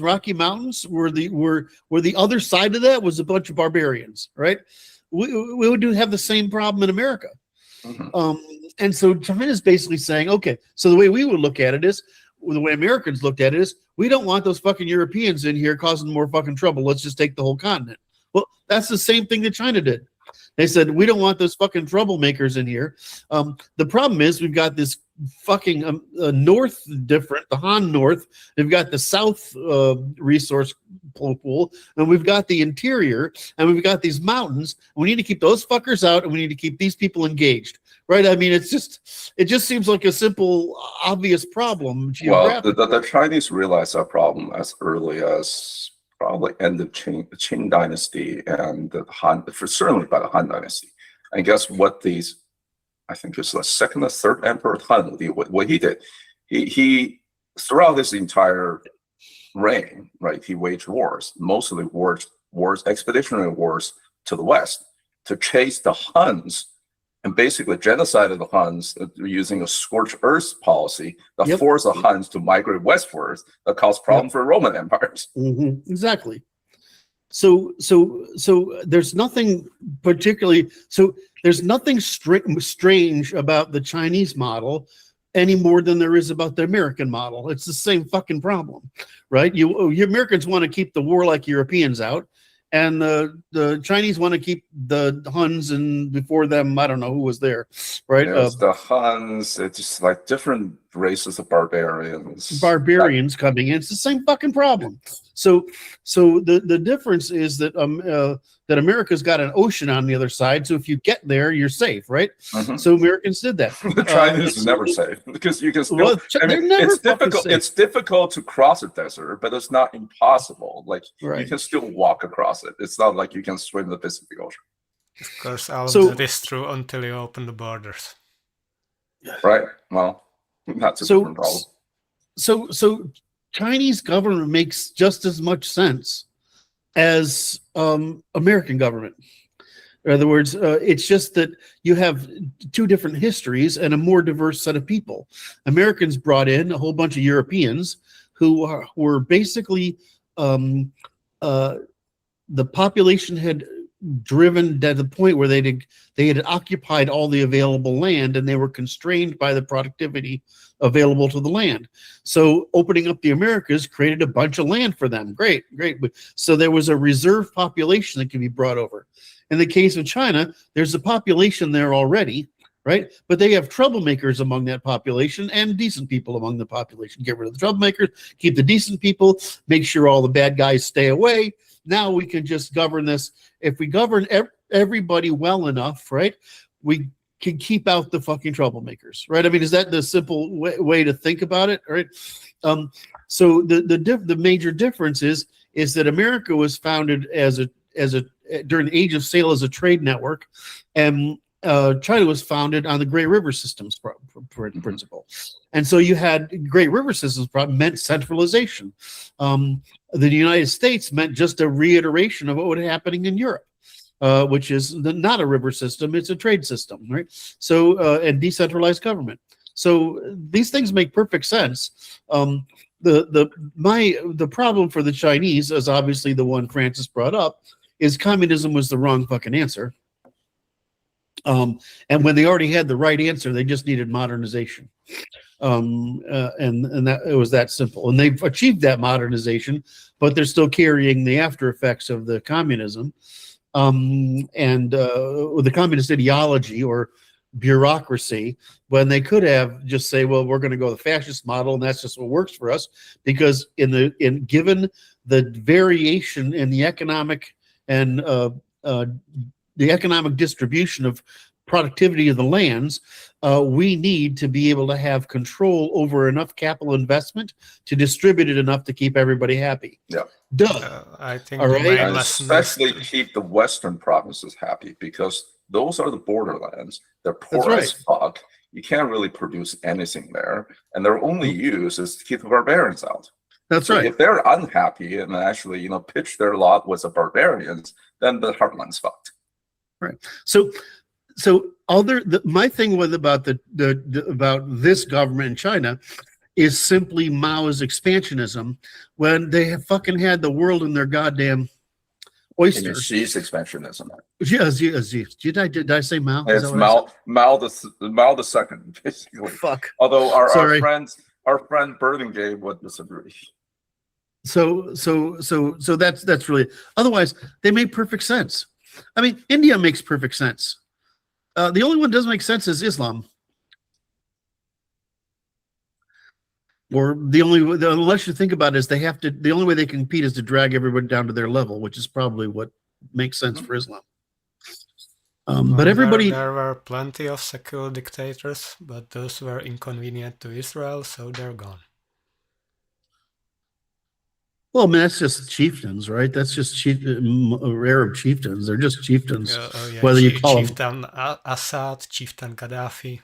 Rocky Mountains were the other side of that was a bunch of barbarians, right? We would have the same problem in America. And so China's basically saying, okay, so the way we would look at it is, the way Americans looked at it is, we don't want those fucking Europeans in here causing more fucking trouble. Let's just take the whole continent. Well, that's the same thing that China did. They said, we don't want those fucking troublemakers in here. The problem is we've got this fucking north different, the Han North. We've got the south resource pool, and we've got the interior, and we've got these mountains. We need to keep those fuckers out, and we need to keep these people engaged. Right? I mean, it just seems like a simple, obvious problem. Well, the Chinese realized that problem as early as probably end of Qing dynasty and the Han, certainly by the Han dynasty. And guess what? I think it's the second or third emperor Han. What he did, he throughout his entire reign, right? He waged wars, mostly wars, expeditionary wars to the west, to chase the Huns. And basically genocided the Huns using a scorched earth policy that forced the Huns to migrate westwards, that caused problems for Roman empires. Exactly. So there's nothing particularly. So there's nothing strange about the Chinese model any more than there is about the American model. It's the same fucking problem, right? You Americans want to keep the warlike Europeans out. And the Chinese want to keep the Huns, and before them, I don't know who was there, right? It's the Huns. It's just like different races of barbarians. Coming in. It's the same fucking problem. So the difference is that that America's got an ocean on the other side. So if you get there, you're safe, right? So Americans did that. The Chinese is never safe because you can still. It's difficult. It's difficult to cross a desert, but it's not impossible. Like you can still walk across it. It's not like you can swim the Pacific Ocean. Of course, all of that is true until you open the borders. Right. Well, that's a different problem. So Chinese government makes just as much sense as American government. In other words, it's just that you have two different histories and a more diverse set of people. Americans brought in a whole bunch of Europeans who were basically the population had driven to the point where they had occupied all the available land, and they were constrained by the productivity available to the land. So opening up the Americas created a bunch of land for them. Great. So there was a reserve population that could be brought over. In the case of China, there's a population there already, right? But they have troublemakers among that population and decent people among the population. Get rid of the troublemakers, keep the decent people, make sure all the bad guys stay away. Now we can just govern this. If we govern everybody well enough, right, we can keep out the fucking troublemakers, right? I mean, is that the simple way to think about it, right? So the major difference is that America was founded as a during the Age of Sail as a trade network, and China was founded on the Great River Systems principle. And so you had Great River Systems meant centralization. The United States meant just a reiteration of what was happening in Europe, which is not a river system, it's a trade system, right? So, and decentralized government. So these things make perfect sense. The problem for the Chinese, as obviously the one Francis brought up, is communism was the wrong fucking answer. And when they already had the right answer, they just needed modernization. And that it was that simple. And they've achieved that modernization, but they're still carrying the after effects of the communism, and the communist ideology or bureaucracy, when they could have just say, well, we're going to go the fascist model, and that's just what works for us, because given the variation in the economic and the economic distribution of productivity of the lands, we need to be able to have control over enough capital investment to distribute it enough to keep everybody happy. Yeah. Duh. I think All the right. main And lesson especially is keep the Western provinces happy, because those are the borderlands. They're poor That's right. as fuck. You can't really produce anything there. And their only use is to keep the barbarians out. That's So right. if they're unhappy and actually, pitch their lot with the barbarians, then the heartland's fucked. Right. So my thing with about about this government in China is simply Mao's expansionism, when they have fucking had the world in their goddamn And oyster. Xi's expansionism. Yes. Did I say Mao? Is It's that what I said? Mao the second, basically. Fuck. Although our Sorry. friend Burlingame would disagree. So that's really, otherwise they make perfect sense. I mean, India makes perfect sense. The only one that doesn't make sense is Islam. Or unless you think about it, is the only way they can compete is to drag everybody down to their level, which is probably what makes sense for Islam. But everybody, there were plenty of secular dictators, but those were inconvenient to Israel, so they're gone. well, I mean, that's just chieftains, right? That's just Arab chieftains. They're just chieftains. Yeah, Whether you call them, Chieftain Assad, Chieftain Gaddafi.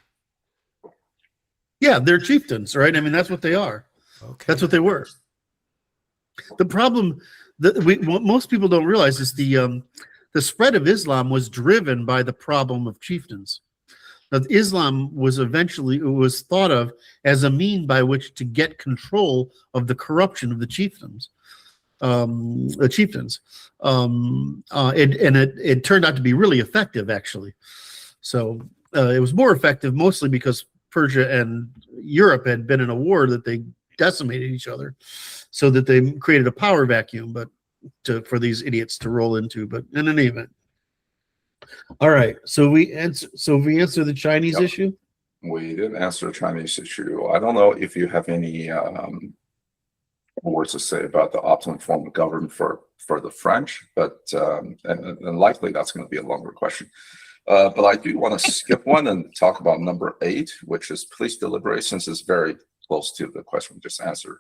yeah, they're chieftains, right? I mean, that's what they are. Okay. That's what they were. The problem that what most people don't realize is the spread of Islam was driven by the problem of chieftains. Now, Islam was thought of as a mean by which to get control of the corruption of the chieftains. It turned out to be really effective, actually. So it was more effective mostly because Persia and Europe had been in a war that they decimated each other, so that they created a power vacuum, but for these idiots to roll into. But in any event, all right. So we answer the Chinese issue. We didn't answer the Chinese issue. I don't know if you have any words to say about the optimum form of government for the French, but and likely that's going to be a longer question. But I do want to skip one and talk about number 8, which is please deliberate, since it's very close to the question we just answered.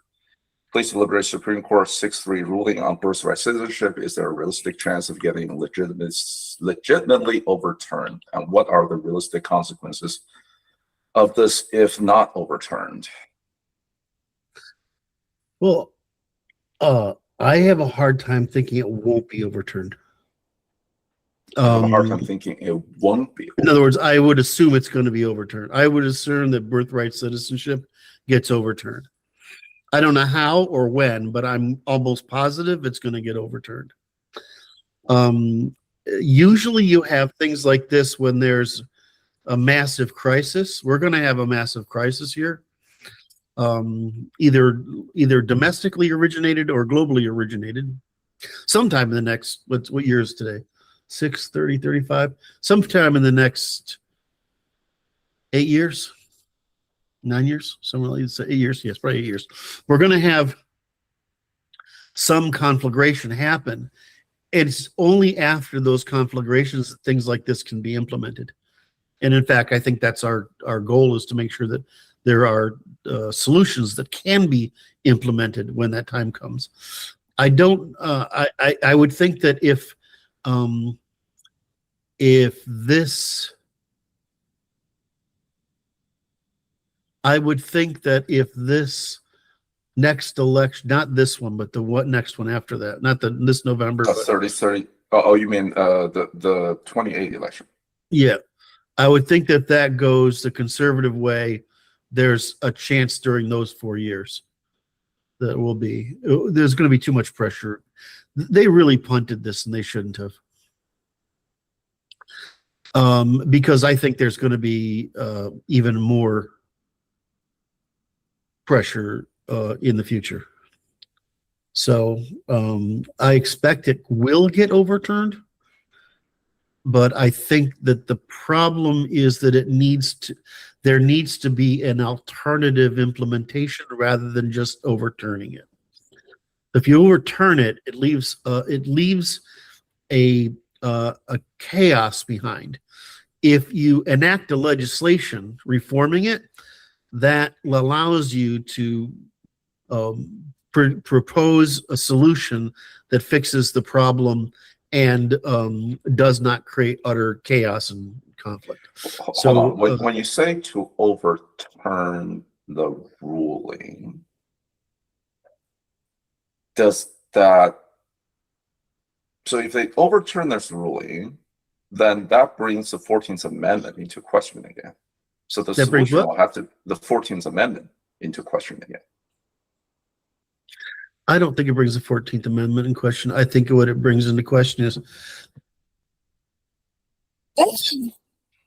Please deliberate Supreme Court 6-3 ruling on birthright citizenship. Is there a realistic chance of getting legitimately overturned? And what are the realistic consequences of this if not overturned? Well, I have a hard time thinking it won't be overturned. I have a hard time thinking it won't be. In other words, I would assume it's going to be overturned. I would assume that birthright citizenship gets overturned. I don't know how or when, but I'm almost positive it's going to get overturned. Usually you have things like this when there's a massive crisis. We're going to have a massive crisis here. Either domestically originated or globally originated. Sometime in the next, what year is today? 6, 30, 35? Sometime in the next 8 years. 9 years, somewhere like 8 years. Yes, probably 8 years. We're going to have some conflagration happen. It's only after those conflagrations that things like this can be implemented. And in fact, I think that's our goal, is to make sure that there are solutions that can be implemented when that time comes. I don't. I would think that if this. I would think that if this next election, not this one, but the next one after that, not this November. 30. Oh, you mean the 28 election? Yeah, I would think that goes the conservative way. There's a chance during those 4 years that there's going to be too much pressure. They really punted this, and they shouldn't have. because I think there's going to be even more pressure in the future. So I expect it will get overturned, but I think that the problem is that there needs to be an alternative implementation rather than just overturning it. If you overturn it, it leaves a chaos behind. If you enact a legislation reforming it, that allows you to propose a solution that fixes the problem and does not create utter chaos and conflict. Hold on. When you say to overturn the ruling, does that, so if they overturn this ruling, then that brings the 14th Amendment into question again. So the solution will have to, the 14th Amendment into question again. I don't think it brings the 14th Amendment in question. I think what it brings into question is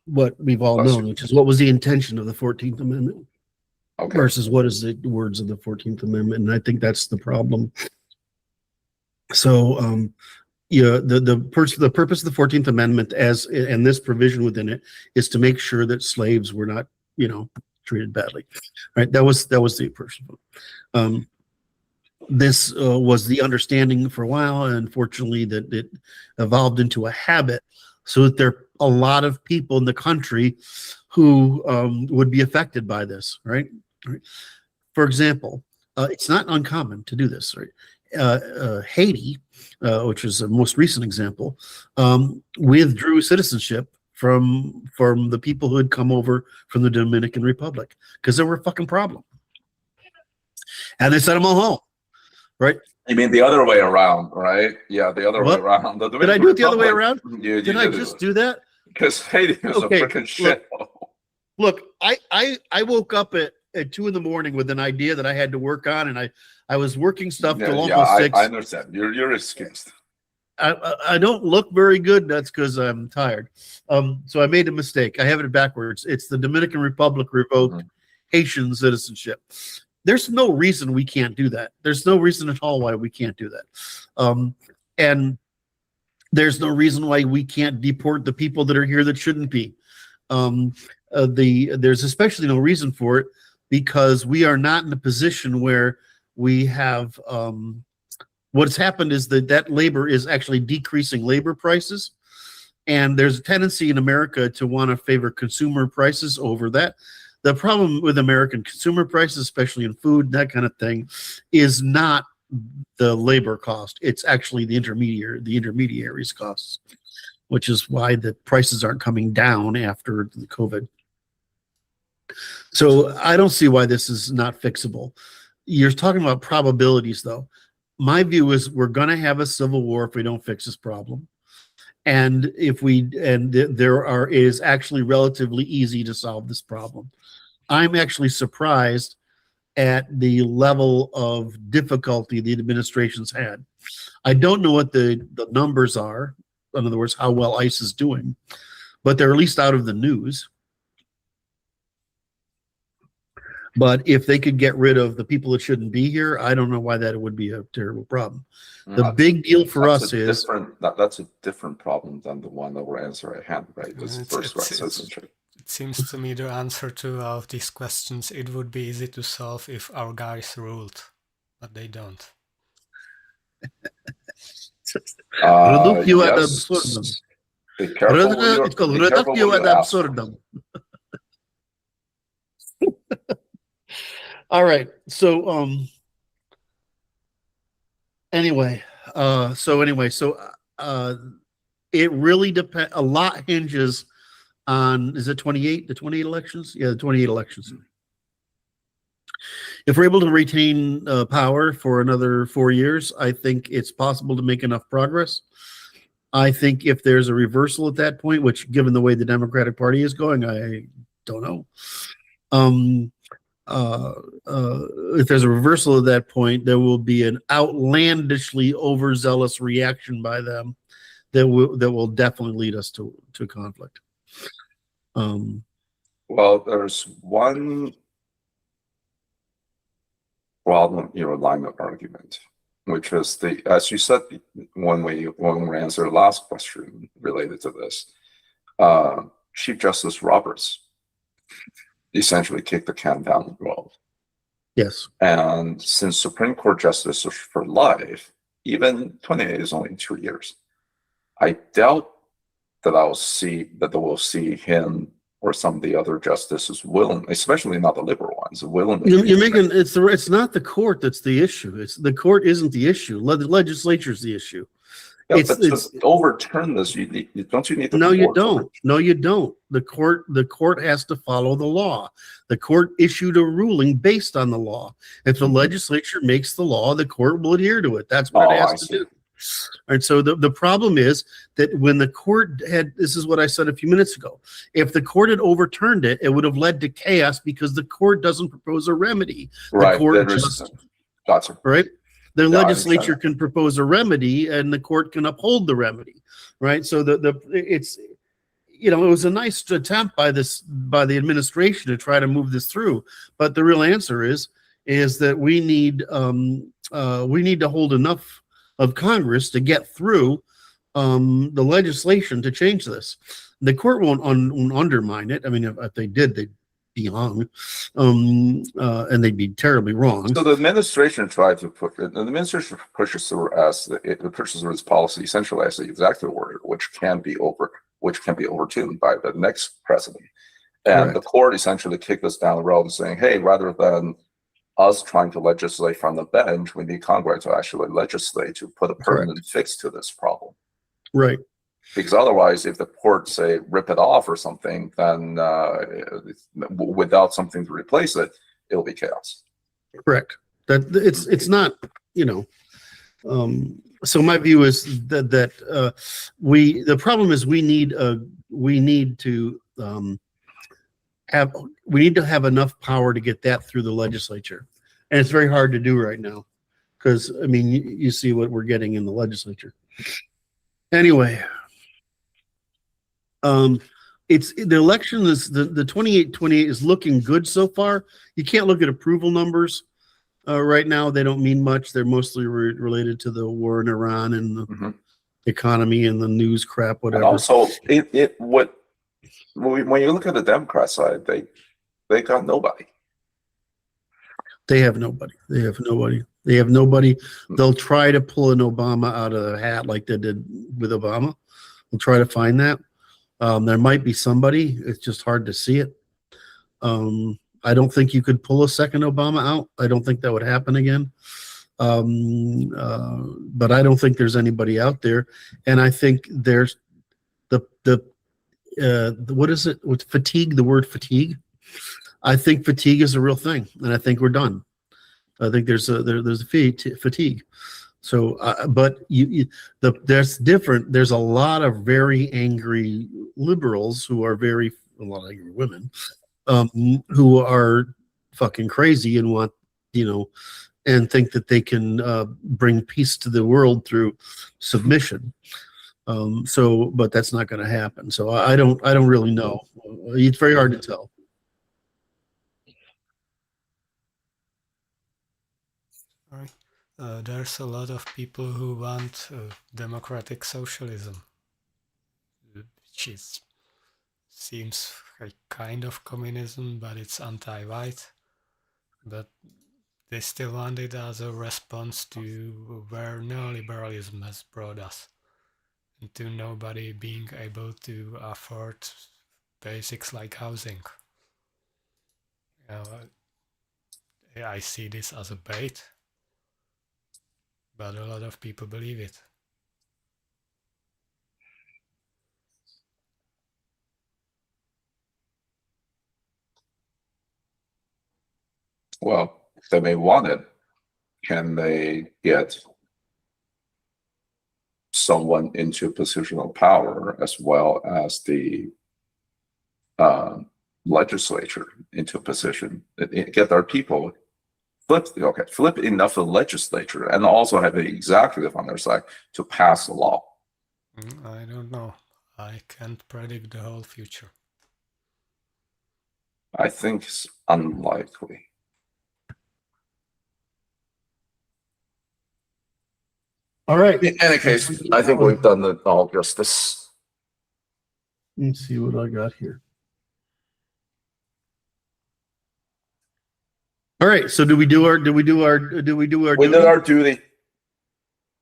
what we've all known, which is what was the intention of the 14th Amendment versus what is the words of the 14th Amendment. And I think that's the problem. So, the purpose of the 14th Amendment and this provision within it is to make sure that slaves were not, treated badly, right? That was the purpose of it. This was the understanding for a while, and unfortunately that it evolved into a habit, so that there are a lot of people in the country who would be affected by this, right? For example, it's not uncommon to do this, right? Haiti, which is the most recent example, withdrew citizenship from the people who had come over from the Dominican Republic because they were a fucking problem, and they sent them all home. Right? You mean the other way around, right? Yeah, the other way around. Did I do it the other way around? Did I just do that? Because Haiti is a freaking shit. Look, I woke up at 2 a.m. with an idea that I had to work on, and I was working stuff till almost 6. I understand. You're excused. I don't look very good. That's because I'm tired. So I made a mistake. I have it backwards. It's the Dominican Republic revoked Haitian citizenship. There's no reason we can't do that. There's no reason at all why we can't do that. And there's no reason why we can't deport the people that are here that shouldn't be. There's especially no reason for it because we are not in a position where we have what's happened is that labor is actually decreasing labor prices. And there's a tendency in America to want to favor consumer prices over that. The problem with American consumer prices, especially in food, that kind of thing, is not the labor cost. It's actually the intermediaries' costs, which is why the prices aren't coming down after the COVID. So I don't see why this is not fixable. You're talking about probabilities, though. My view is we're going to have a civil war if we don't fix this problem. And it is actually relatively easy to solve this problem. I'm actually surprised at the level of difficulty the administration's had. I don't know what the numbers are, in other words, how well ICE is doing, but they're at least out of the news. But if they could get rid of the people that shouldn't be here, I don't know why that would be a terrible problem. The big deal for us is that's a different problem than the one that we're answering at hand, right? This birthright citizenship. It seems to me the answer to all of these questions, it would be easy to solve if our guys ruled, but they don't. Yes. Be careful it's called reductio ad absurdum. All right. So anyway, it really depends. A lot hinges on, is it 28? The 28 elections? Yeah, the 28 elections. If we're able to retain power for another 4 years, I think it's possible to make enough progress. I think if there's a reversal at that point, which given the way the Democratic Party is going, I don't know. If there's a reversal at that point, there will be an outlandishly overzealous reaction by them that will definitely lead us to conflict. Well, there's one problem in your line of argument, which is as you said when we answered the last question related to this, Chief Justice Roberts essentially kicked the can down the road. Yes. And since Supreme Court justices for life, even 28 is only 2 years. I doubt that we'll see him or some of the other justices willing, especially not the liberal ones, willing. You're making it's not the court that's the issue. It's the court isn't the issue. The legislature's the issue. Yeah, but to overturn this, you don't need to. No, you don't. No, you don't. The court has to follow the law. The court issued a ruling based on the law. If the legislature makes the law, the court will adhere to it. That's what it has to do. And so the problem is that when the court this is what I said a few minutes ago, if the court had overturned it, it would have led to chaos because the court doesn't propose a remedy. Right. The court Gotcha. Right. The legislature can propose a remedy and the court can uphold the remedy. Right. So it's, it was a nice attempt by the administration to try to move this through. But the real answer is that we need to hold enough of Congress to get through the legislation to change this. The court won't undermine it. I mean, if they did, they'd be hung, and they'd be terribly wrong. So the administration tried to the administration pushes through its policy essentially as the executive order, which can be overturned by the next president. And Correct. The court essentially kicked us down the road and saying, hey, rather than us trying to legislate from the bench, we need Congress to actually legislate to put a permanent fix to this problem. Right. Because otherwise, if the court say rip it off or something, then without something to replace it, it'll be chaos. Correct. That it's not, so my view is that the problem is we need to have enough power to get that through the legislature, and it's very hard to do right now because I mean you see what we're getting in the legislature. Anyway, it's the election is the 28 is looking good so far. You can't look at approval numbers right now. They don't mean much. They're mostly related to the war in Iran and the economy and the news crap, whatever. And also, when you look at the Democrat side, they got nobody. They have nobody. They'll try to pull an Obama out of the hat like they did with Obama. We'll try to find that. There might be somebody. It's just hard to see it. I don't think you could pull a second Obama out. I don't think that would happen again. But I don't think there's anybody out there. And I think there's what is it with fatigue? The word fatigue. I think fatigue is a real thing, and I think we're done. I think there's a fatigue. So, but there's different. There's a lot of very angry liberals who are a lot of angry women, who are fucking crazy and want, and think that they can bring peace to the world through submission. But that's not going to happen. So I don't really know. It's very hard to tell. All right. There's a lot of people who want democratic socialism, which seems like kind of communism, but it's anti-white. But they still want it as a response to where neoliberalism has brought us. To nobody being able to afford basics like housing. I see this as a bait, but a lot of people believe it. Well, if they may want it, can they get someone into a position of power as well as the legislature into a position, get our people flip enough of the legislature and also have the executive on their side to pass the law? I don't know. I can't predict the whole future. I think it's unlikely. All right. In any case, I think we've done it all justice. Let's see what I got here. All right. So do we do our We duty? did our duty.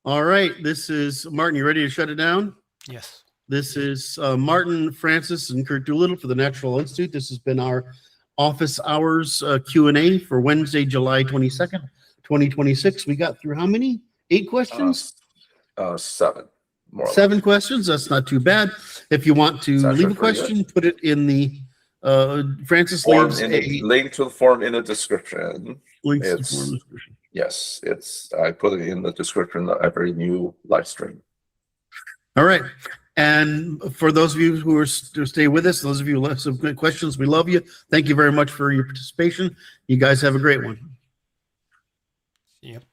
All right. This is Martin. You ready to shut it down? Yes. This is Martin, Francis, and Curt Doolittle for the Natural Institute. This has been our office hours Q&A for Wednesday, July 22nd, 2026. We got through how many? 8 questions? 7. More or less. 7 questions. That's not too bad. If you want to It's actually leave a pretty question, put it in the Francis Form leaves in a the, link to the form in the description. link to the It's- form description. Yes, I put it in the description of every new live stream. All right. And for those of you who are to stay with us, those of you who left some good questions, we love you. Thank you very much for your participation. You guys have a great one. Yep.